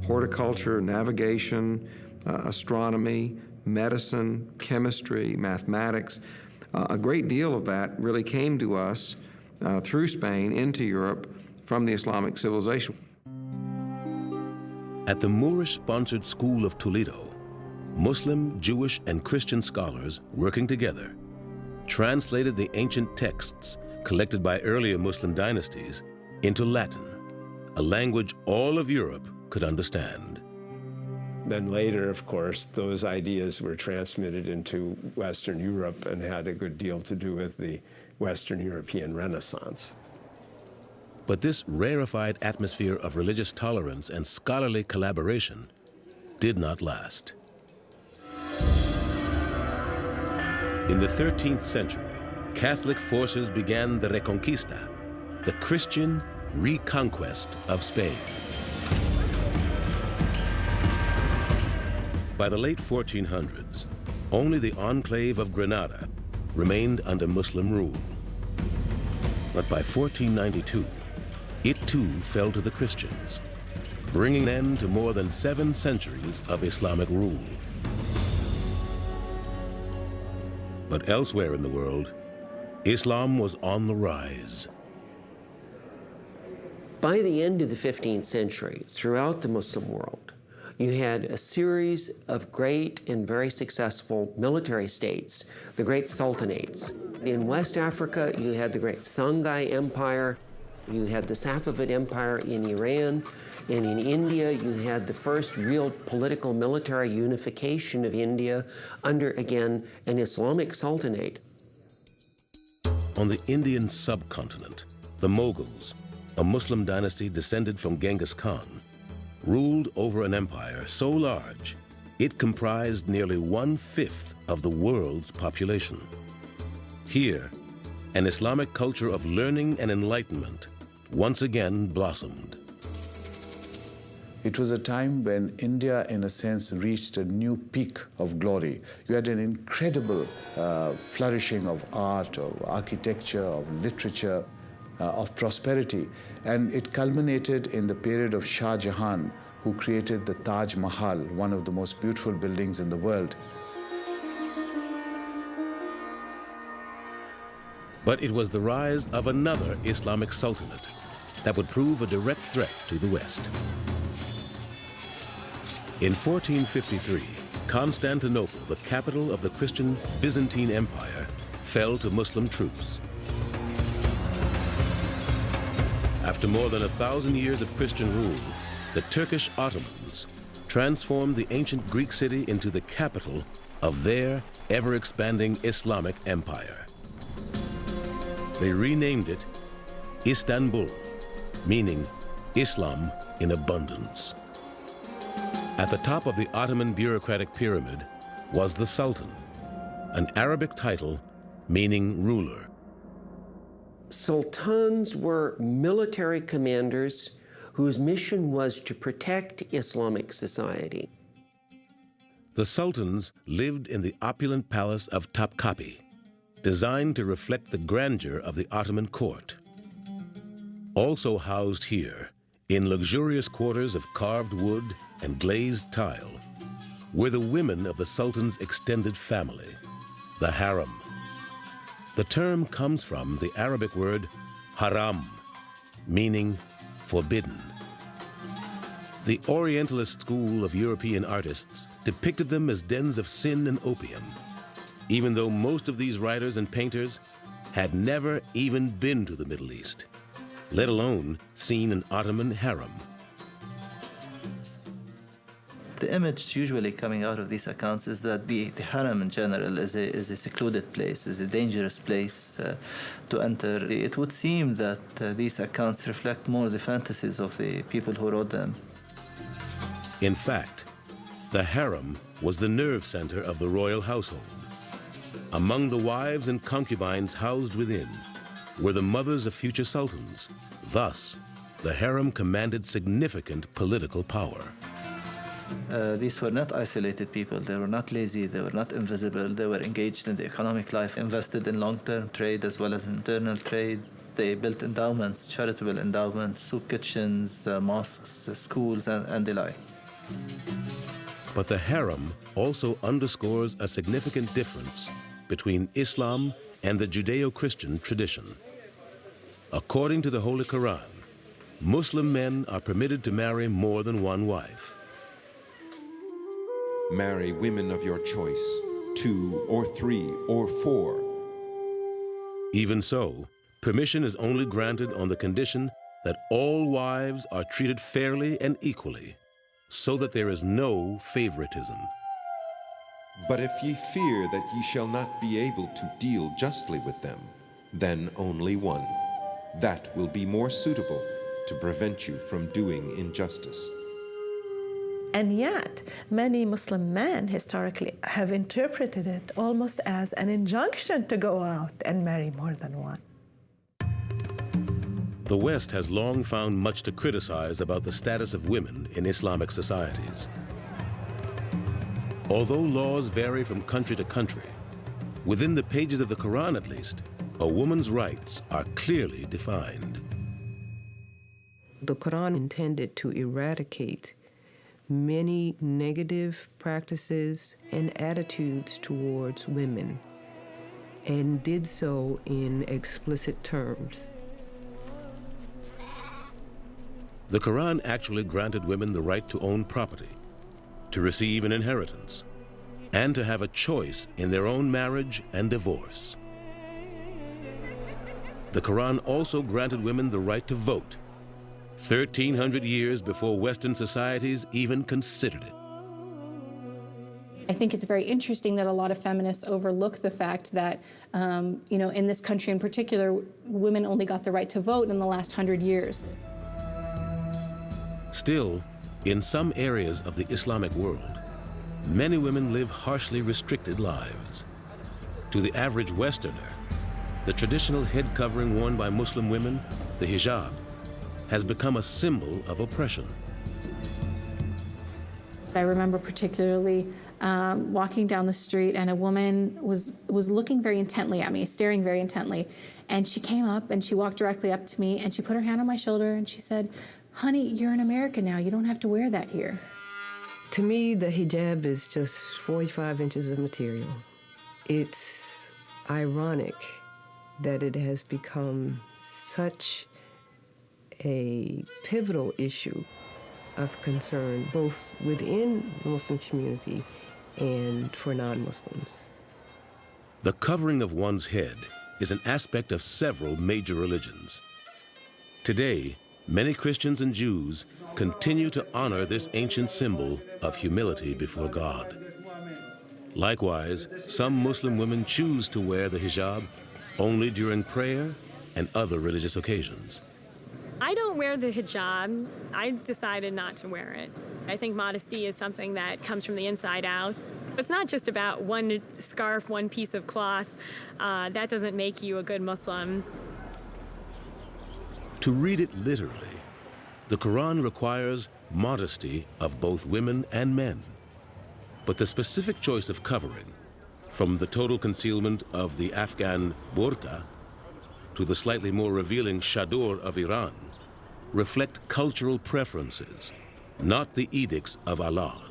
Horticulture, navigation, astronomy, medicine, chemistry, mathematics, a great deal of that really came to us through Spain into Europe from the Islamic civilization. At the Moorish-sponsored School of Toledo, Muslim, Jewish, and Christian scholars working together translated the ancient texts collected by earlier Muslim dynasties into Latin, a language all of Europe could understand. Then later, of course, those ideas were transmitted into Western Europe and had a good deal to do with the Western European Renaissance. But this rarefied atmosphere of religious tolerance and scholarly collaboration did not last. In the 13th century, Catholic forces began the Reconquista, the Christian reconquest of Spain. By the late 1400s, only the enclave of Granada remained under Muslim rule. But by 1492, it too fell to the Christians, bringing an end to more than 7 centuries of Islamic rule. But elsewhere in the world, Islam was on the rise. By the end of the 15th century, throughout the Muslim world, you had a series of great and very successful military states, the great sultanates. In West Africa, you had the great Songhai Empire, you had the Safavid Empire in Iran, and in India, you had the first real political military unification of India under, again, an Islamic sultanate. On the Indian subcontinent, the Mughals, a Muslim dynasty descended from Genghis Khan, ruled over an empire so large it comprised nearly 1/5 of the world's population. Here, an Islamic culture of learning and enlightenment once again blossomed. It was a time when India, in a sense, reached a new peak of glory. You had an incredible flourishing of art, of architecture, of literature, of prosperity. And it culminated in the period of Shah Jahan, who created the Taj Mahal, one of the most beautiful buildings in the world. But it was the rise of another Islamic sultanate that would prove a direct threat to the West. In 1453, Constantinople, the capital of the Christian Byzantine Empire, fell to Muslim troops. After more than 1,000 years of Christian rule, the Turkish Ottomans transformed the ancient Greek city into the capital of their ever-expanding Islamic empire. They renamed it Istanbul, meaning Islam in abundance. At the top of the Ottoman bureaucratic pyramid was the Sultan, an Arabic title meaning ruler. Sultans were military commanders whose mission was to protect Islamic society. The sultans lived in the opulent palace of Topkapi, designed to reflect the grandeur of the Ottoman court. Also housed here, in luxurious quarters of carved wood and glazed tile, were the women of the sultan's extended family, the harem. The term comes from the Arabic word haram, meaning forbidden. The Orientalist school of European artists depicted them as dens of sin and opium, even though most of these writers and painters had never even been to the Middle East, let alone seen an Ottoman harem. The image usually coming out of these accounts is that the harem in general is a secluded place, is a dangerous place to enter. It would seem that these accounts reflect more the fantasies of the people who wrote them. In fact, the harem was the nerve center of the royal household. Among the wives and concubines housed within were the mothers of future sultans. Thus, the harem commanded significant political power. These were not isolated people. They were not lazy. They were not invisible. They were engaged in the economic life, invested in long-term trade as well as internal trade. They built endowments, charitable endowments, soup kitchens, mosques, schools, and the like. But the harem also underscores a significant difference between Islam and the Judeo-Christian tradition. According to the Holy Quran, Muslim men are permitted to marry more than one wife. Marry women of your choice, 2 or 3 or 4. Even so, permission is only granted on the condition that all wives are treated fairly and equally, so that there is no favoritism. But if ye fear that ye shall not be able to deal justly with them, then only one. That will be more suitable to prevent you from doing injustice. And yet, many Muslim men historically have interpreted it almost as an injunction to go out and marry more than one. The West has long found much to criticize about the status of women in Islamic societies. Although laws vary from country to country, within the pages of the Quran at least, a woman's rights are clearly defined. The Quran intended to eradicate many negative practices and attitudes towards women, and did so in explicit terms. The Quran actually granted women the right to own property, to receive an inheritance, and to have a choice in their own marriage and divorce. The Quran also granted women the right to vote, 1,300 years before Western societies even considered it. I think it's very interesting that a lot of feminists overlook the fact that, in this country in particular, women only got the right to vote in the last 100 years. Still, in some areas of the Islamic world, many women live harshly restricted lives. To the average Westerner, the traditional head covering worn by Muslim women, the hijab, has become a symbol of oppression. I remember particularly walking down the street, and a woman was looking very intently at me, staring very intently. And she came up and she walked directly up to me and she put her hand on my shoulder and she said, "Honey, you're in America now. You don't have to wear that here." To me, the hijab is just 45 inches of material. It's ironic that it has become such a pivotal issue of concern, both within the Muslim community and for non-Muslims. The covering of one's head is an aspect of several major religions. Today, many Christians and Jews continue to honor this ancient symbol of humility before God. Likewise, some Muslim women choose to wear the hijab only during prayer and other religious occasions. I don't wear the hijab. I decided not to wear it. I think modesty is something that comes from the inside out. It's not just about one scarf, one piece of cloth. That doesn't make you a good Muslim. To read it literally, the Quran requires modesty of both women and men. But the specific choice of covering, from the total concealment of the Afghan burqa to the slightly more revealing chador of Iran, reflect cultural preferences, not the edicts of Allah.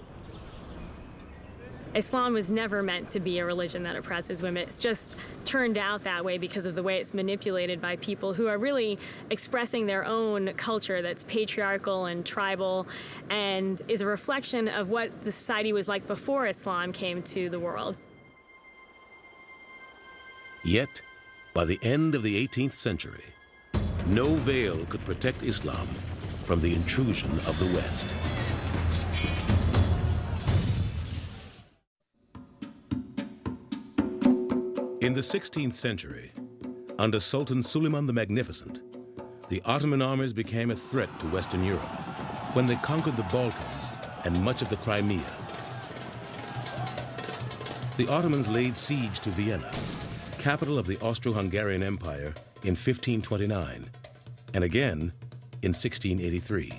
Islam was never meant to be a religion that oppresses women. It's just turned out that way because of the way it's manipulated by people who are really expressing their own culture that's patriarchal and tribal and is a reflection of what the society was like before Islam came to the world. Yet, by the end of the 18th century, no veil could protect Islam from the intrusion of the West. In the 16th century, under Sultan Suleiman the Magnificent, the Ottoman armies became a threat to Western Europe when they conquered the Balkans and much of the Crimea. The Ottomans laid siege to Vienna, capital of the Austro-Hungarian Empire, in 1529, and again in 1683.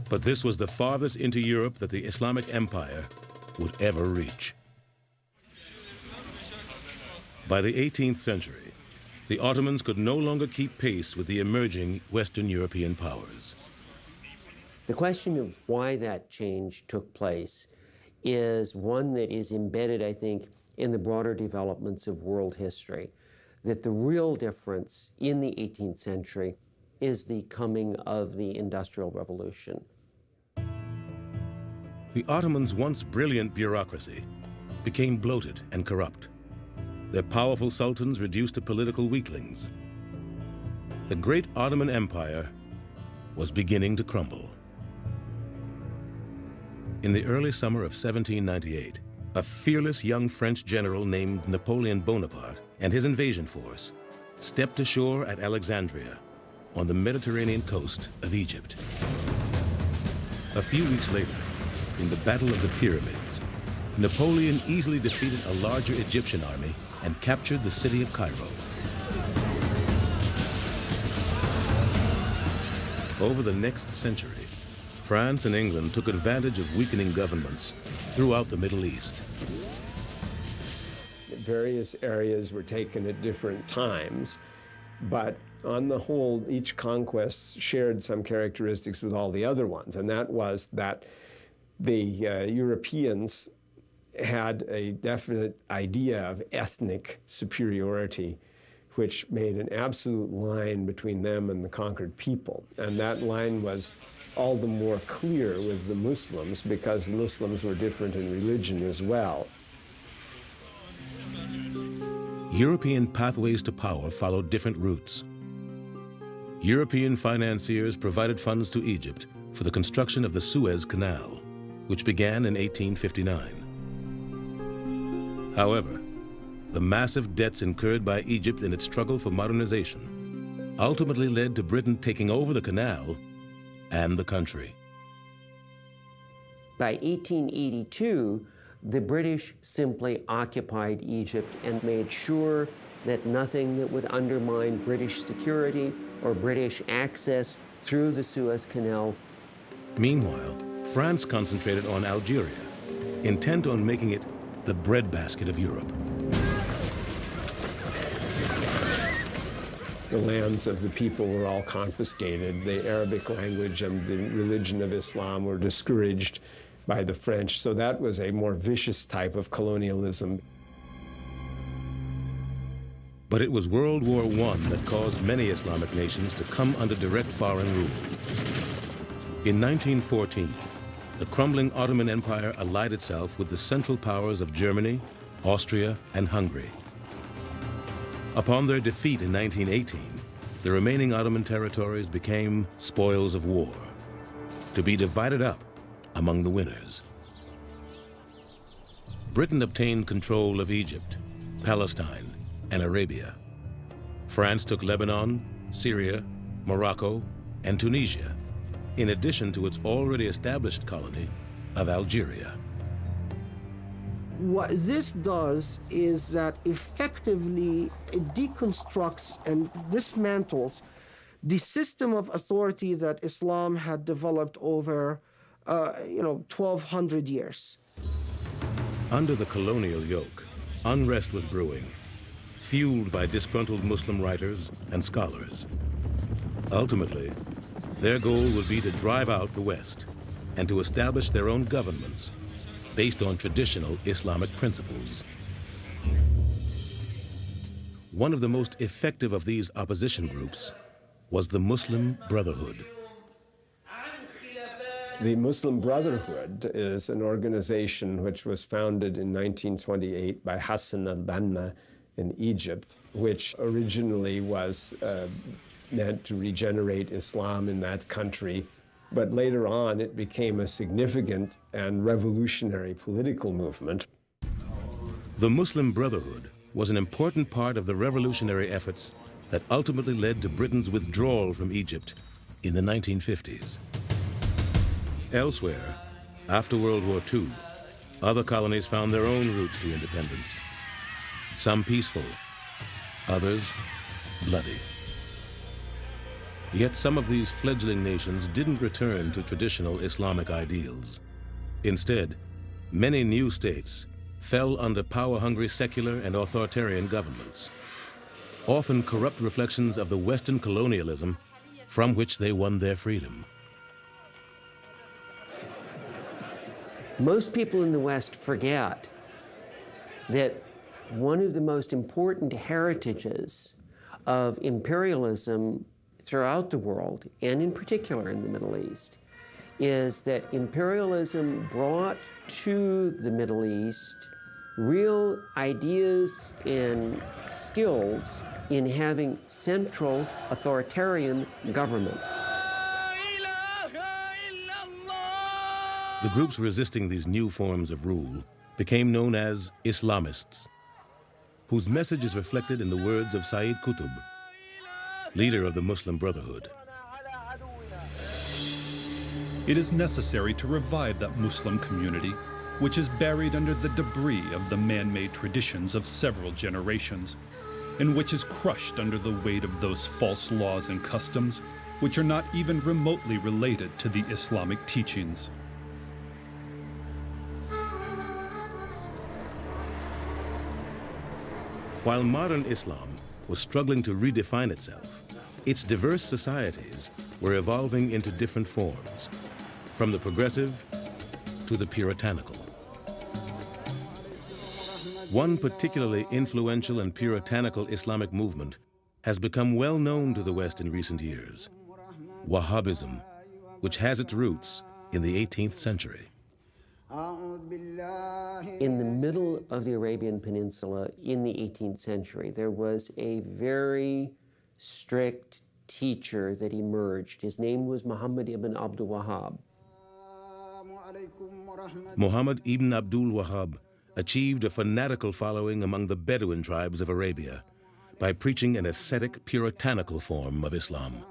But this was the farthest into Europe that the Islamic Empire would ever reach. By the 18th century, the Ottomans could no longer keep pace with the emerging Western European powers. The question of why that change took place is one that is embedded, I think, in the broader developments of world history, that the real difference in the 18th century is the coming of the Industrial Revolution. The Ottomans' once brilliant bureaucracy became bloated and corrupt. Their powerful sultans reduced to political weaklings. The great Ottoman Empire was beginning to crumble. In the early summer of 1798, a fearless young French general named Napoleon Bonaparte and his invasion force stepped ashore at Alexandria on the Mediterranean coast of Egypt. A few weeks later, in the Battle of the Pyramids, Napoleon easily defeated a larger Egyptian army and captured the city of Cairo. Over the next century, France and England took advantage of weakening governments throughout the Middle East. Various areas were taken at different times, but on the whole, each conquest shared some characteristics with all the other ones, and that was that the Europeans had a definite idea of ethnic superiority, which made an absolute line between them and the conquered people. And that line was all the more clear with the Muslims because the Muslims were different in religion as well. European pathways to power followed different routes. European financiers provided funds to Egypt for the construction of the Suez Canal, which began in 1859. However, the massive debts incurred by Egypt in its struggle for modernization ultimately led to Britain taking over the canal and the country. By 1882, the British simply occupied Egypt and made sure that nothing that would undermine British security or British access through the Suez Canal. Meanwhile, France concentrated on Algeria, intent on making it the breadbasket of Europe. The lands of the people were all confiscated. The Arabic language and the religion of Islam were discouraged by the French, so that was a more vicious type of colonialism. But it was World War I that caused many Islamic nations to come under direct foreign rule. In 1914, the crumbling Ottoman Empire allied itself with the Central Powers of Germany, Austria, and Hungary. Upon their defeat in 1918, the remaining Ottoman territories became spoils of war, to be divided up among the winners. Britain obtained control of Egypt, Palestine, and Arabia. France took Lebanon, Syria, Morocco, and Tunisia, in addition to its already established colony of Algeria. What this does is that effectively it deconstructs and dismantles the system of authority that Islam had developed over 1,200 years. Under the colonial yoke, unrest was brewing, fueled by disgruntled Muslim writers and scholars. Ultimately, their goal would be to drive out the West and to establish their own governments based on traditional Islamic principles. One of the most effective of these opposition groups was the Muslim Brotherhood. The Muslim Brotherhood is an organization which was founded in 1928 by Hassan al-Banna in Egypt, which originally was meant to regenerate Islam in that country. But later on, it became a significant and revolutionary political movement. The Muslim Brotherhood was an important part of the revolutionary efforts that ultimately led to Britain's withdrawal from Egypt in the 1950s. Elsewhere, after World War II, other colonies found their own routes to independence. Some peaceful, others bloody. Yet some of these fledgling nations didn't return to traditional Islamic ideals. Instead, many new states fell under power-hungry secular and authoritarian governments, often corrupt reflections of the Western colonialism from which they won their freedom. Most people in the West forget that one of the most important heritages of imperialism throughout the world, and in particular in the Middle East, is that imperialism brought to the Middle East real ideas and skills in having central authoritarian governments. The groups resisting these new forms of rule became known as Islamists, whose message is reflected in the words of Sayyid Qutb, leader of the Muslim Brotherhood. It is necessary to revive that Muslim community, which is buried under the debris of the man-made traditions of several generations, and which is crushed under the weight of those false laws and customs which are not even remotely related to the Islamic teachings. While modern Islam was struggling to redefine itself, its diverse societies were evolving into different forms, from the progressive to the puritanical. One particularly influential and puritanical Islamic movement has become well known to the West in recent years: Wahhabism, which has its roots in the 18th century. In the middle of the Arabian Peninsula in the 18th century, there was a very strict teacher that emerged. His name was Muhammad ibn Abdul Wahhab. Muhammad ibn Abdul Wahhab achieved a fanatical following among the Bedouin tribes of Arabia by preaching an ascetic, puritanical form of Islam.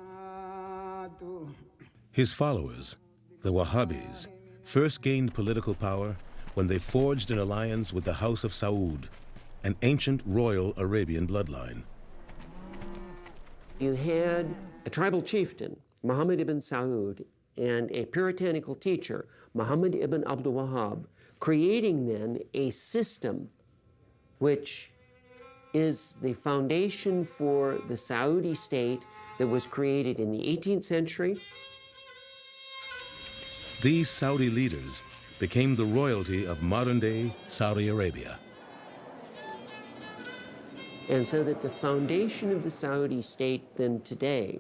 His followers, the Wahhabis, first gained political power when they forged an alliance with the House of Saud, an ancient royal Arabian bloodline. You had a tribal chieftain, Muhammad ibn Saud, and a puritanical teacher, Muhammad ibn Abdul Wahhab, creating then a system which is the foundation for the Saudi state that was created in the 18th century. These Saudi leaders became the royalty of modern-day Saudi Arabia. And so that the foundation of the Saudi state then today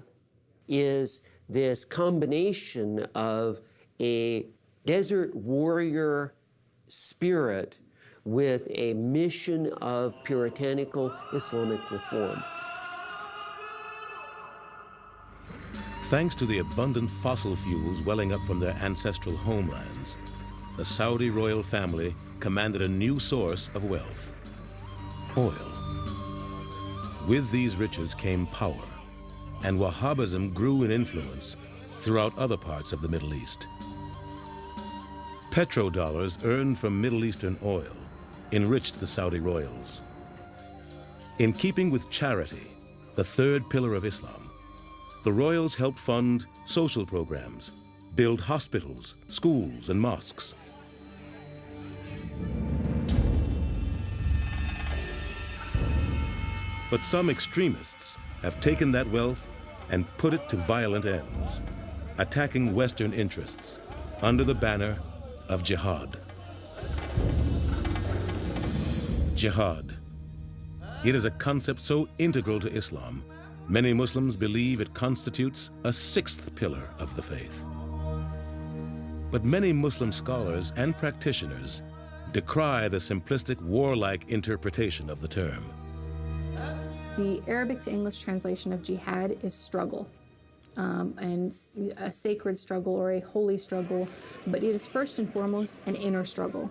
is this combination of a desert warrior spirit with a mission of puritanical Islamic reform. Thanks to the abundant fossil fuels welling up from their ancestral homelands, the Saudi royal family commanded a new source of wealth: oil. With these riches came power, and Wahhabism grew in influence throughout other parts of the Middle East. Petrodollars earned from Middle Eastern oil enriched the Saudi royals. In keeping with charity, the third pillar of Islam, the royals helped fund social programs, build hospitals, schools, and mosques. But some extremists have taken that wealth and put it to violent ends, attacking Western interests under the banner of jihad. Jihad. It is a concept so integral to Islam, many Muslims believe it constitutes a sixth pillar of the faith. But many Muslim scholars and practitioners decry the simplistic warlike interpretation of the term. The Arabic to English translation of jihad is struggle, and a sacred struggle or a holy struggle, but it is first and foremost an inner struggle.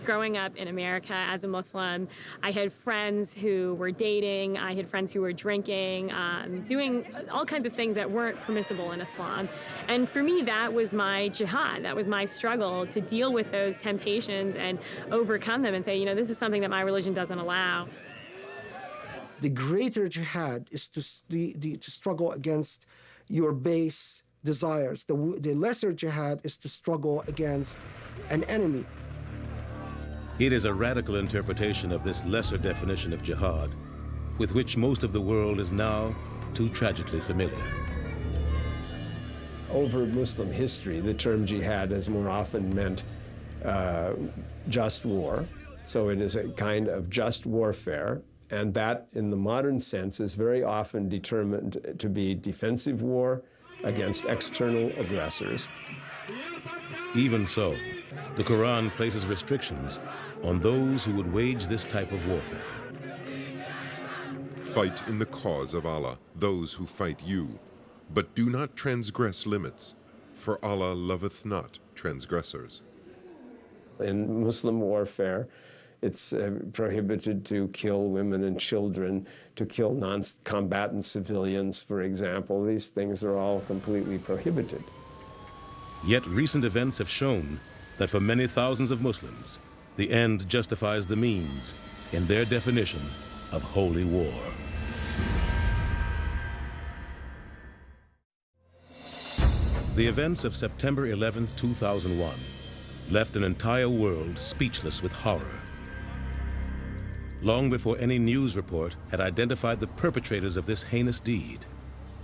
Growing up in America as a Muslim, I had friends who were dating, I had friends who were drinking, doing all kinds of things that weren't permissible in Islam. And for me, that was my jihad. That was my struggle to deal with those temptations and overcome them and say, you know, this is something that my religion doesn't allow. The greater jihad is to struggle against your base desires. The lesser jihad is to struggle against an enemy. It is a radical interpretation of this lesser definition of jihad, with which most of the world is now too tragically familiar. Over Muslim history, the term jihad has more often meant just war. So it is a kind of just warfare, and that, in the modern sense, is very often determined to be defensive war against external aggressors. Even so, the Quran places restrictions on those who would wage this type of warfare. Fight in the cause of Allah those who fight you, but do not transgress limits. For Allah loveth not transgressors. In Muslim warfare, it's prohibited to kill women and children, to kill non-combatant civilians, for example. These things are all completely prohibited. Yet recent events have shown that for many thousands of Muslims, the end justifies the means in their definition of holy war. The events of September 11, 2001, left an entire world speechless with horror. Long before any news report had identified the perpetrators of this heinous deed,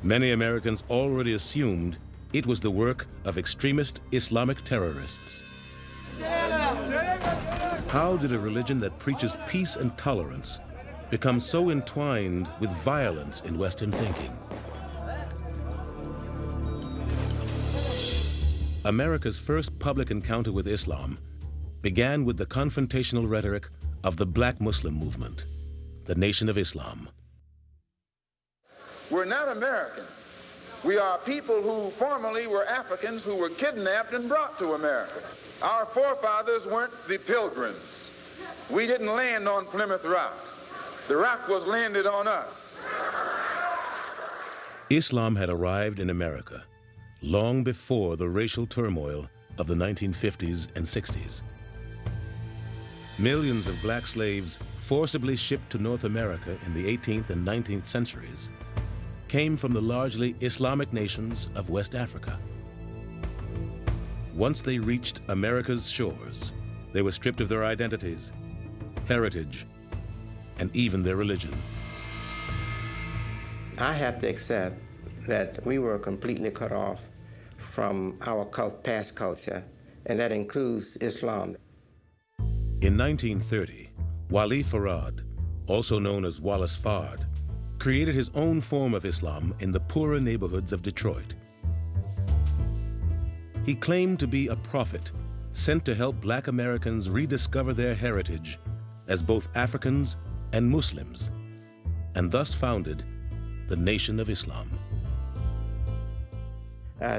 many Americans already assumed it was the work of extremist Islamic terrorists. How did a religion that preaches peace and tolerance become so entwined with violence in Western thinking? America's first public encounter with Islam began with the confrontational rhetoric of the Black Muslim movement, the Nation of Islam. We're not American. We are people who formerly were Africans who were kidnapped and brought to America. Our forefathers weren't the Pilgrims. We didn't land on Plymouth Rock. The rock was landed on us. Islam had arrived in America long before the racial turmoil of the 1950s and 60s. Millions of black slaves forcibly shipped to North America in the 18th and 19th centuries came from the largely Islamic nations of West Africa. Once they reached America's shores, they were stripped of their identities, heritage, and even their religion. I have to accept that we were completely cut off from our past culture, and that includes Islam. In 1930, Wali Farad, also known as Wallace Fard, created his own form of Islam in the poorer neighborhoods of Detroit. He claimed to be a prophet sent to help black Americans rediscover their heritage as both Africans and Muslims, and thus founded the Nation of Islam.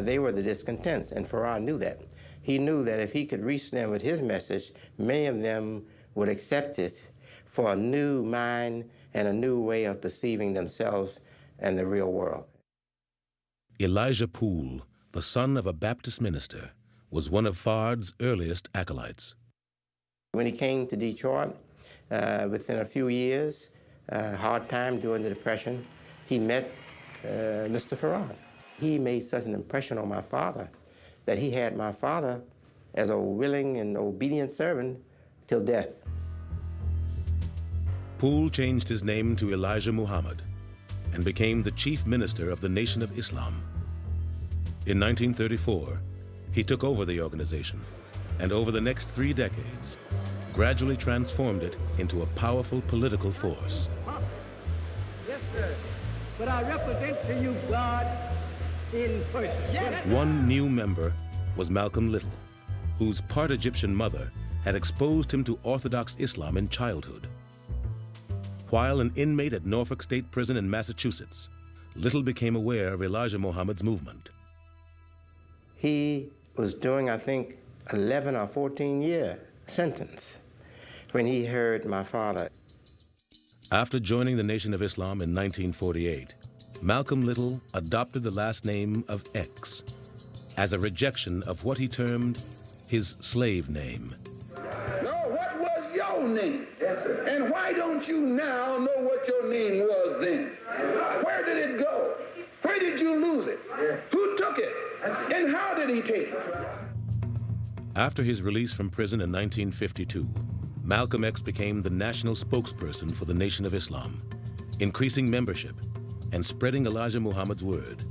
They were the discontents, and Farad knew that. He knew that if he could reach them with his message, many of them would accept it for a new mind and a new way of perceiving themselves and the real world. Elijah Poole, the son of a Baptist minister, was one of Fard's earliest acolytes. When he came to Detroit, within a few years, hard time during the Depression, he met Mr. Farad. He made such an impression on my father that he had my father as a willing and obedient servant till death. Poole changed his name to Elijah Muhammad and became the chief minister of the Nation of Islam. In 1934, he took over the organization and over the next 3 decades, gradually transformed it into a powerful political force. Yes, sir. But I represent to you God in person. Yes. One new member was Malcolm Little, whose part Egyptian mother had exposed him to Orthodox Islam in childhood. While an inmate at Norfolk State Prison in Massachusetts, Little became aware of Elijah Muhammad's movement. He was doing, I think, 11 or 14-year sentence when he heard my father. After joining the Nation of Islam in 1948, Malcolm Little adopted the last name of X as a rejection of what he termed his slave name. No, what was your name? Yes, sir. And why don't you now know what your name was then? Where did it go? Where did you lose it? Who took it? And how did he take it? After his release from prison in 1952, Malcolm X became the national spokesperson for the Nation of Islam, increasing membership and spreading Elijah Muhammad's word.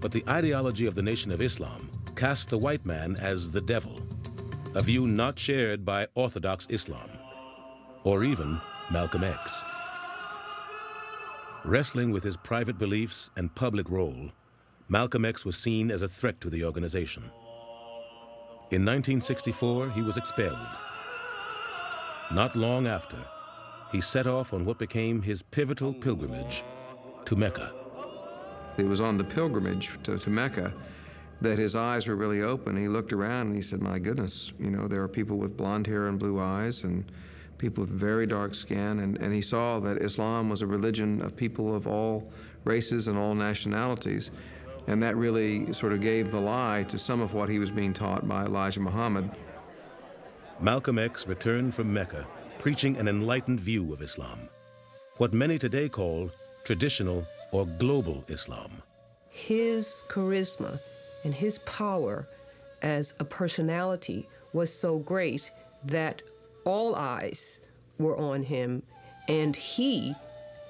But the ideology of the Nation of Islam cast the white man as the devil, a view not shared by Orthodox Islam, or even Malcolm X. Wrestling with his private beliefs and public role, Malcolm X was seen as a threat to the organization. In 1964, he was expelled. Not long after, he set off on what became his pivotal pilgrimage to Mecca. It was on the pilgrimage to Mecca that his eyes were really open. He looked around and he said, my goodness, you know, there are people with blonde hair and blue eyes and people with very dark skin, and he saw that Islam was a religion of people of all races and all nationalities, and that really sort of gave the lie to some of what he was being taught by Elijah Muhammad. Malcolm X returned from Mecca preaching an enlightened view of Islam, what many today call traditional or global Islam. His charisma and his power as a personality was so great that all eyes were on him, and he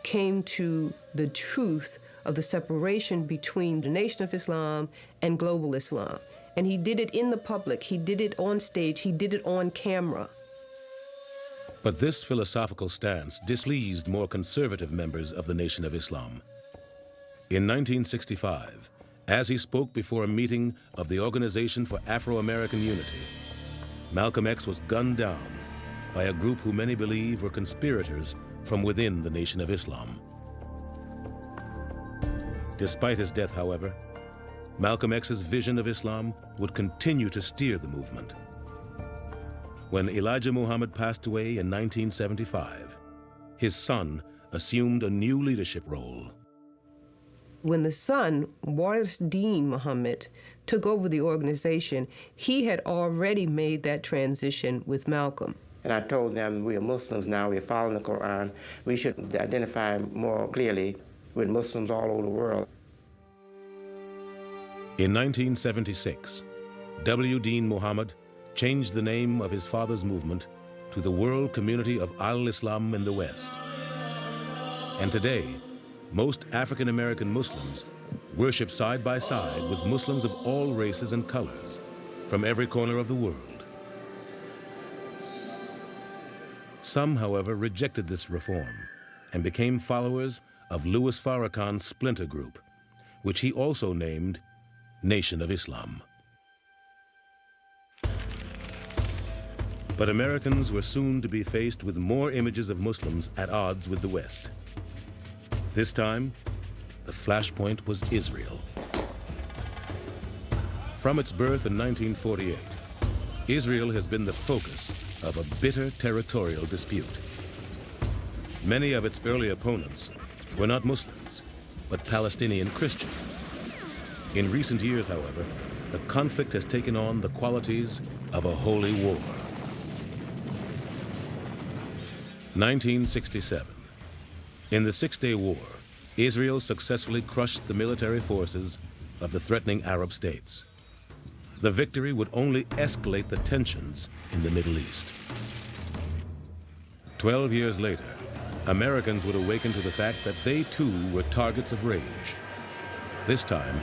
came to the truth of the separation between the Nation of Islam and global Islam. And he did it in the public, he did it on stage, he did it on camera. But this philosophical stance displeased more conservative members of the Nation of Islam. In 1965, as he spoke before a meeting of the Organization for Afro-American Unity, Malcolm X was gunned down by a group who many believe were conspirators from within the Nation of Islam. Despite his death, however, Malcolm X's vision of Islam would continue to steer the movement. When Elijah Muhammad passed away in 1975, his son assumed a new leadership role. When the son, Waris Dean Muhammad, took over the organization, he had already made that transition with Malcolm. And I told them, we are Muslims now, we're following the Quran. We should identify more clearly with Muslims all over the world. In 1976, W. Dean Muhammad changed the name of his father's movement to the World Community of Al-Islam in the West. And today, most African American Muslims worship side by side with Muslims of all races and colors from every corner of the world. Some, however, rejected this reform and became followers of Louis Farrakhan's splinter group, which he also named Nation of Islam. But Americans were soon to be faced with more images of Muslims at odds with the West. This time, the flashpoint was Israel. From its birth in 1948, Israel has been the focus of a bitter territorial dispute. Many of its early opponents were not Muslims, but Palestinian Christians. In recent years, however, the conflict has taken on the qualities of a holy war. 1967. In the Six-Day War, Israel successfully crushed the military forces of the threatening Arab states. The victory would only escalate the tensions in the Middle East. 12 years later, Americans would awaken to the fact that they too were targets of rage, this time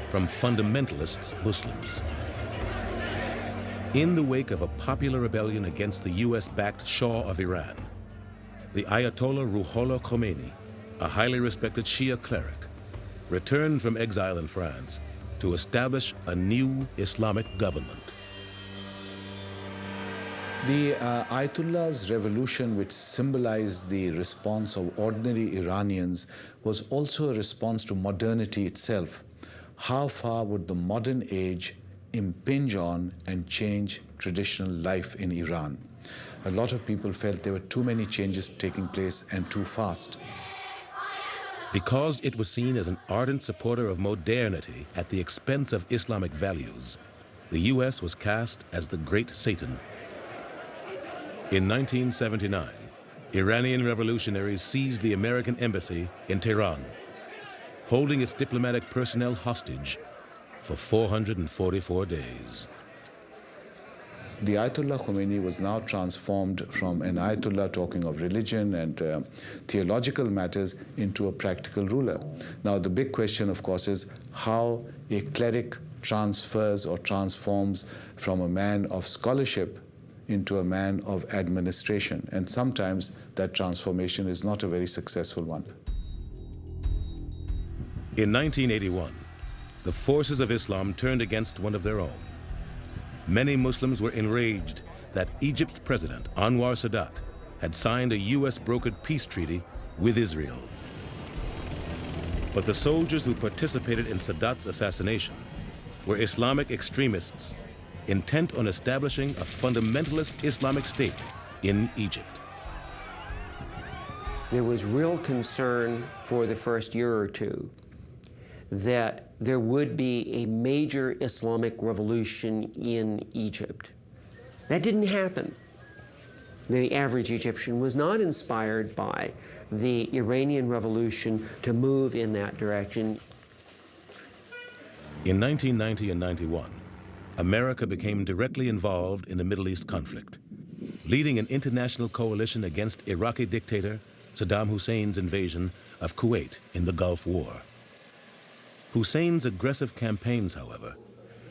from fundamentalist Muslims. In the wake of a popular rebellion against the US-backed Shah of Iran, the Ayatollah Ruhollah Khomeini, a highly respected Shia cleric, returned from exile in France to establish a new Islamic government. The Ayatollah's revolution, which symbolized the response of ordinary Iranians, was also a response to modernity itself. How far would the modern age impinge on and change traditional life in Iran? A lot of people felt there were too many changes taking place and too fast. Because it was seen as an ardent supporter of modernity at the expense of Islamic values, the US was cast as the Great Satan. In 1979, Iranian revolutionaries seized the American embassy in Tehran, holding its diplomatic personnel hostage for 444 days. The Ayatollah Khomeini was now transformed from an Ayatollah talking of religion and theological matters into a practical ruler. Now, the big question, of course, is how a cleric transfers or transforms from a man of scholarship into a man of administration. And sometimes that transformation is not a very successful one. In 1981, the forces of Islam turned against one of their own. Many Muslims were enraged that Egypt's president, Anwar Sadat, had signed a US-brokered peace treaty with Israel. But the soldiers who participated in Sadat's assassination were Islamic extremists intent on establishing a fundamentalist Islamic state in Egypt. There was real concern for the first year or two that there would be a major Islamic revolution in Egypt. That didn't happen. The average Egyptian was not inspired by the Iranian Revolution to move in that direction. In 1990 and 91, America became directly involved in the Middle East conflict, leading an international coalition against Iraqi dictator Saddam Hussein's invasion of Kuwait in the Gulf War. Hussein's aggressive campaigns, however,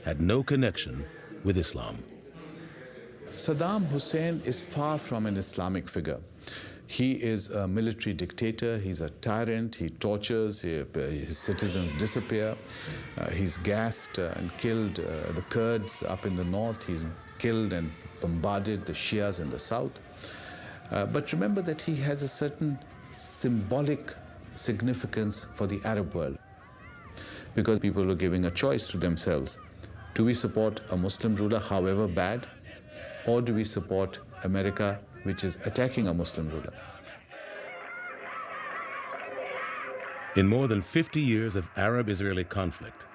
had no connection with Islam. Saddam Hussein is far from an Islamic figure. He is a military dictator, he's a tyrant, he tortures, his citizens disappear. He's gassed and killed the Kurds up in the north, he's killed and bombarded the Shias in the south. But remember that he has a certain symbolic significance for the Arab world, because people are giving a choice to themselves. Do we support a Muslim ruler, however bad, or do we support America, which is attacking a Muslim ruler? In more than 50 years of Arab-Israeli conflict,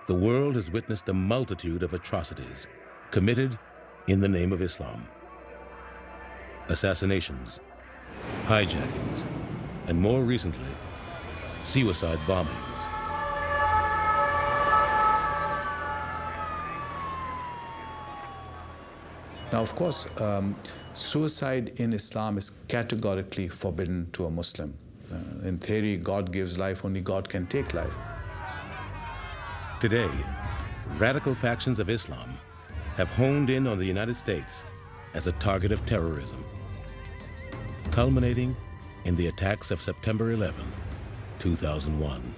the world has witnessed a multitude of atrocities committed in the name of Islam. Assassinations, hijackings, and more recently, suicide bombings. Now, of course, suicide in Islam is categorically forbidden to a Muslim. In theory, God gives life, only God can take life. Today, radical factions of Islam have honed in on the United States as a target of terrorism, culminating in the attacks of September 11, 2001.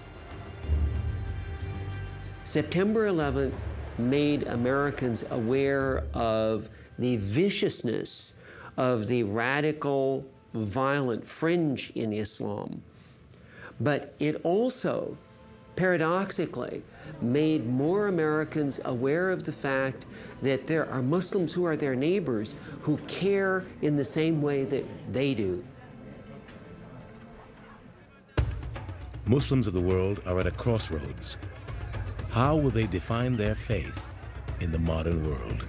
September 11th made Americans aware of the viciousness of the radical, violent fringe in Islam. But it also, paradoxically, made more Americans aware of the fact that there are Muslims who are their neighbors who care in the same way that they do. Muslims of the world are at a crossroads. How will they define their faith in the modern world?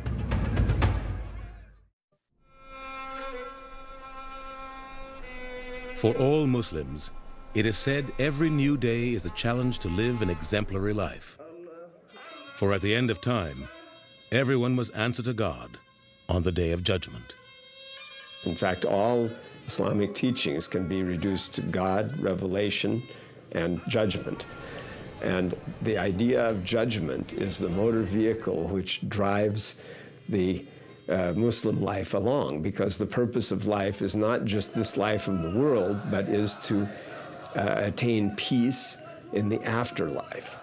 For all Muslims, it is said every new day is a challenge to live an exemplary life. For at the end of time, everyone must answer to God on the day of judgment. In fact, all Islamic teachings can be reduced to God, revelation, and judgment. And the idea of judgment is the motor vehicle which drives the Muslim life along, because the purpose of life is not just this life of the world, but is to attain peace in the afterlife.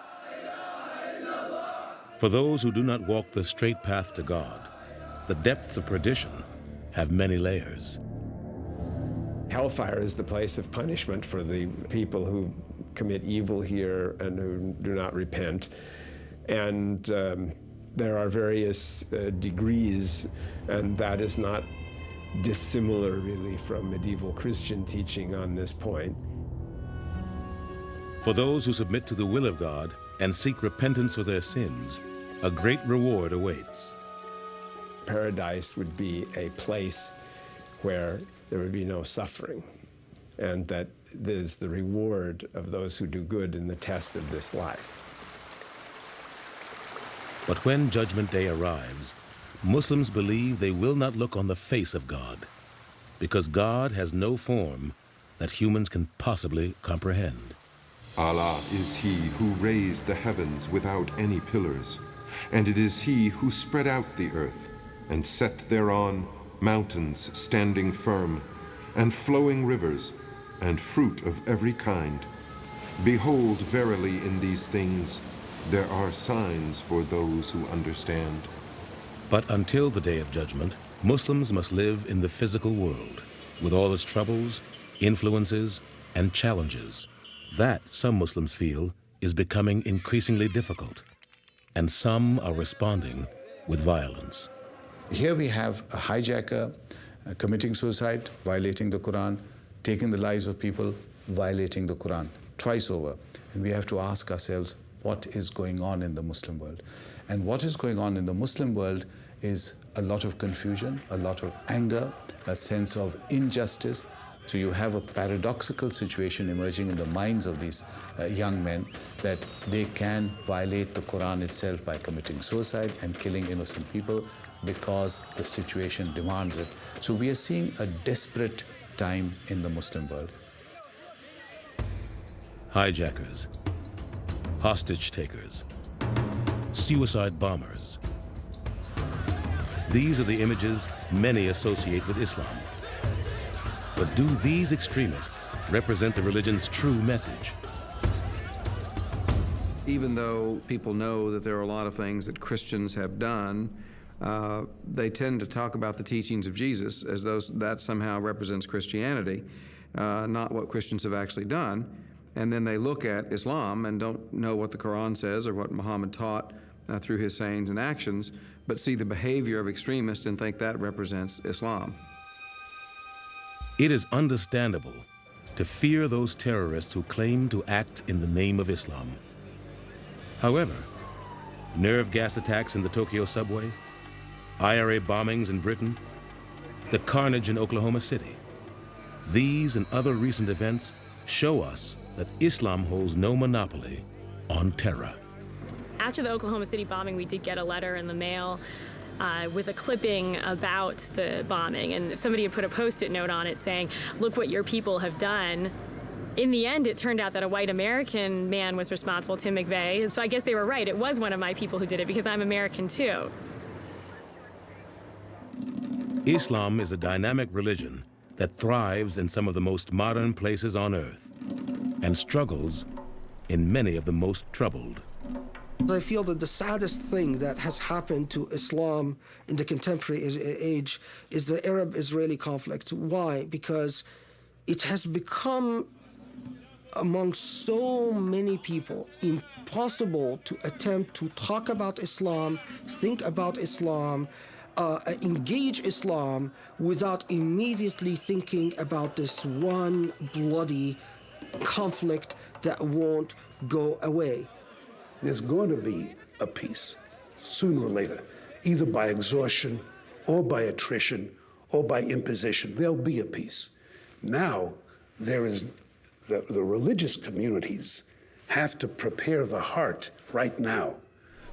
For those who do not walk the straight path to God, the depths of perdition have many layers. Hellfire is the place of punishment for the people who commit evil here and who do not repent. And there are various degrees, and that is not dissimilar really from medieval Christian teaching on this point. For those who submit to the will of God and seek repentance for their sins, a great reward awaits. Paradise would be a place where there would be no suffering, and that there's the reward of those who do good in the test of this life. But when Judgment Day arrives, Muslims believe they will not look on the face of God, because God has no form that humans can possibly comprehend. Allah is He who raised the heavens without any pillars, and it is He who spread out the earth and set thereon mountains standing firm, and flowing rivers, and fruit of every kind. Behold, verily in these things there are signs for those who understand. But until the Day of Judgment, Muslims must live in the physical world, with all its troubles, influences, and challenges. That, some Muslims feel, is becoming increasingly difficult. and some are responding with violence. Here we have a hijacker committing suicide, violating the Quran, taking the lives of people, violating the Quran, twice over. And we have to ask ourselves, what is going on in the Muslim world? And what is going on in the Muslim world is a lot of confusion, a lot of anger, a sense of injustice. So you have a paradoxical situation emerging in the minds of these young men that they can violate the Quran itself by committing suicide and killing innocent people because the situation demands it. So we are seeing a desperate time in the Muslim world. Hijackers, hostage takers, suicide bombers. These are the images many associate with Islam. But do these extremists represent the religion's true message? Even though people know that there are a lot of things that Christians have done, they tend to talk about the teachings of Jesus as though that somehow represents Christianity, not what Christians have actually done. And then they look at Islam and don't know what the Quran says or what Muhammad taught through his sayings and actions, but see the behavior of extremists and think that represents Islam. It is understandable to fear those terrorists who claim to act in the name of Islam. However, nerve gas attacks in the Tokyo subway, IRA bombings in Britain, the carnage in Oklahoma City, these and other recent events show us that Islam holds no monopoly on terror. After the Oklahoma City bombing, we did get a letter in the mail with a clipping about the bombing, and somebody had put a Post-it note on it saying, "Look what your people have done." In the end, it turned out that a white American man was responsible, Tim McVeigh, so I guess they were right. It was one of my people who did it because I'm American too. Islam is a dynamic religion that thrives in some of the most modern places on earth and struggles in many of the most troubled. I feel that the saddest thing that has happened to Islam in the contemporary age is the Arab-Israeli conflict. Why? Because it has become, among so many people, impossible to attempt to talk about Islam, think about Islam, engage Islam without immediately thinking about this one bloody conflict that won't go away. There's going to be a peace sooner or later, either by exhaustion or by attrition or by imposition. There'll be a peace. Now, there is the religious communities have to prepare the heart right now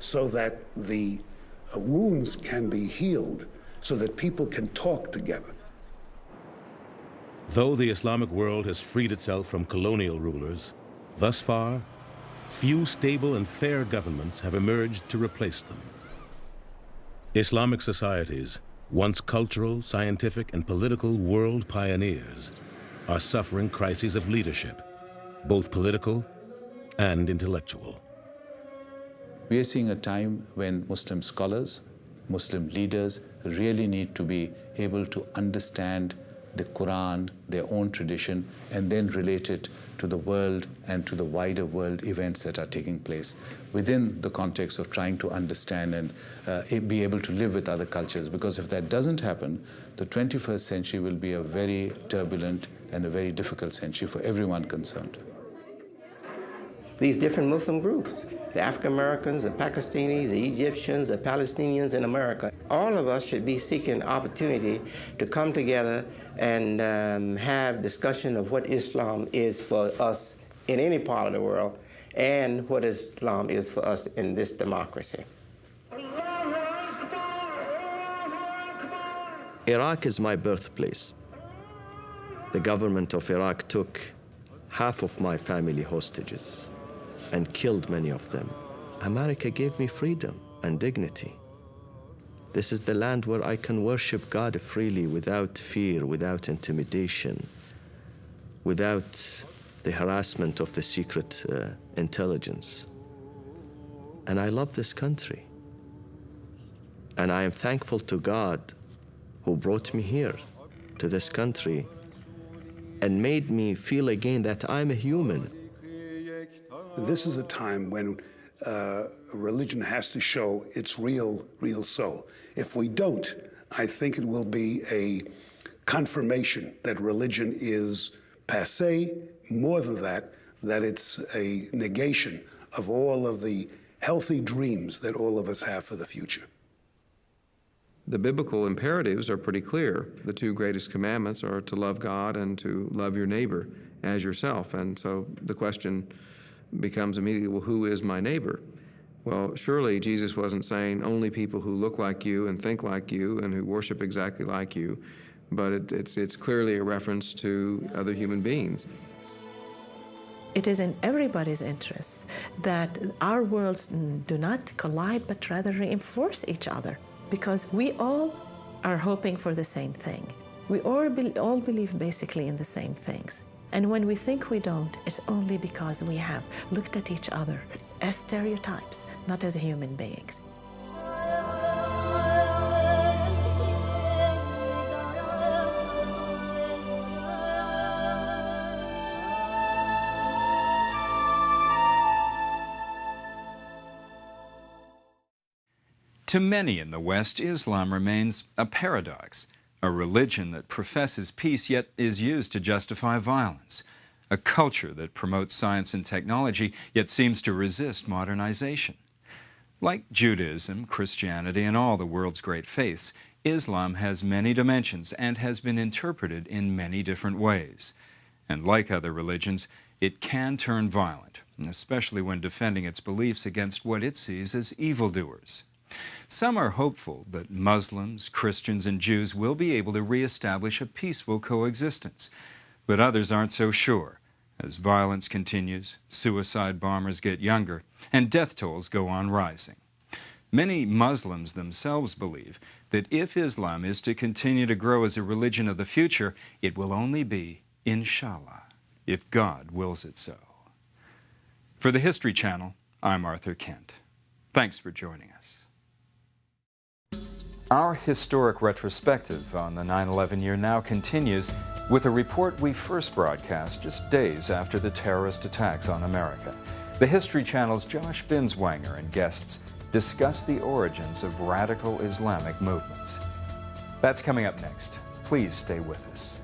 so that the wounds can be healed, so that people can talk together. Though the Islamic world has freed itself from colonial rulers, thus far, few stable and fair governments have emerged to replace them. Islamic societies, once cultural, scientific, and political world pioneers, are suffering crises of leadership, both political and intellectual. We are seeing a time when Muslim scholars, Muslim leaders really need to be able to understand the Quran, their own tradition, and then relate it to the world and to the wider world events that are taking place within the context of trying to understand and be able to live with other cultures. Because if that doesn't happen, the 21st century will be a very turbulent and a very difficult century for everyone concerned. These different Muslim groups, the African Americans, the Pakistanis, the Egyptians, the Palestinians in America, all of us should be seeking opportunity to come together and have discussion of what Islam is for us in any part of the world and what Islam is for us in this democracy. Iraq is my birthplace. The government of Iraq took half of my family hostages and killed many of them. America gave me freedom and dignity. This is the land where I can worship God freely without fear, without intimidation, without the harassment of the secret intelligence. And I love this country. And I am thankful to God who brought me here to this country and made me feel again that I'm a human. This is a time when religion has to show its real soul. If we don't, I think it will be a confirmation that religion is passé, more than that it's a negation of all of the healthy dreams that all of us have for the future. The biblical imperatives are pretty clear. The two greatest commandments are to love God and to love your neighbor as yourself. And so the question becomes immediately, well, who is my neighbor? Well, surely Jesus wasn't saying only people who look like you and think like you and who worship exactly like you, but it's clearly a reference to other human beings. It is in everybody's interest that our worlds do not collide, but rather reinforce each other, because we all are hoping for the same thing. We all believe basically in the same things. And when we think we don't, it's only because we have looked at each other as stereotypes, not as human beings. To many in the West, Islam remains a paradox, a religion that professes peace yet is used to justify violence, a culture that promotes science and technology yet seems to resist modernization. Like Judaism, Christianity, and all the world's great faiths, Islam has many dimensions and has been interpreted in many different ways. And like other religions, it can turn violent, especially when defending its beliefs against what it sees as evildoers. Some are hopeful that Muslims, Christians, and Jews will be able to reestablish a peaceful coexistence, but others aren't so sure. As violence continues, suicide bombers get younger, and death tolls go on rising. Many Muslims themselves believe that if Islam is to continue to grow as a religion of the future, it will only be, inshallah, if God wills it so. For the History Channel, I'm Arthur Kent. Thanks for joining us. Our historic retrospective on the 9/11 year now continues with a report we first broadcast just days after the terrorist attacks on America. The History Channel's Josh Binswanger and guests discuss the origins of radical Islamic movements. That's coming up next. Please stay with us.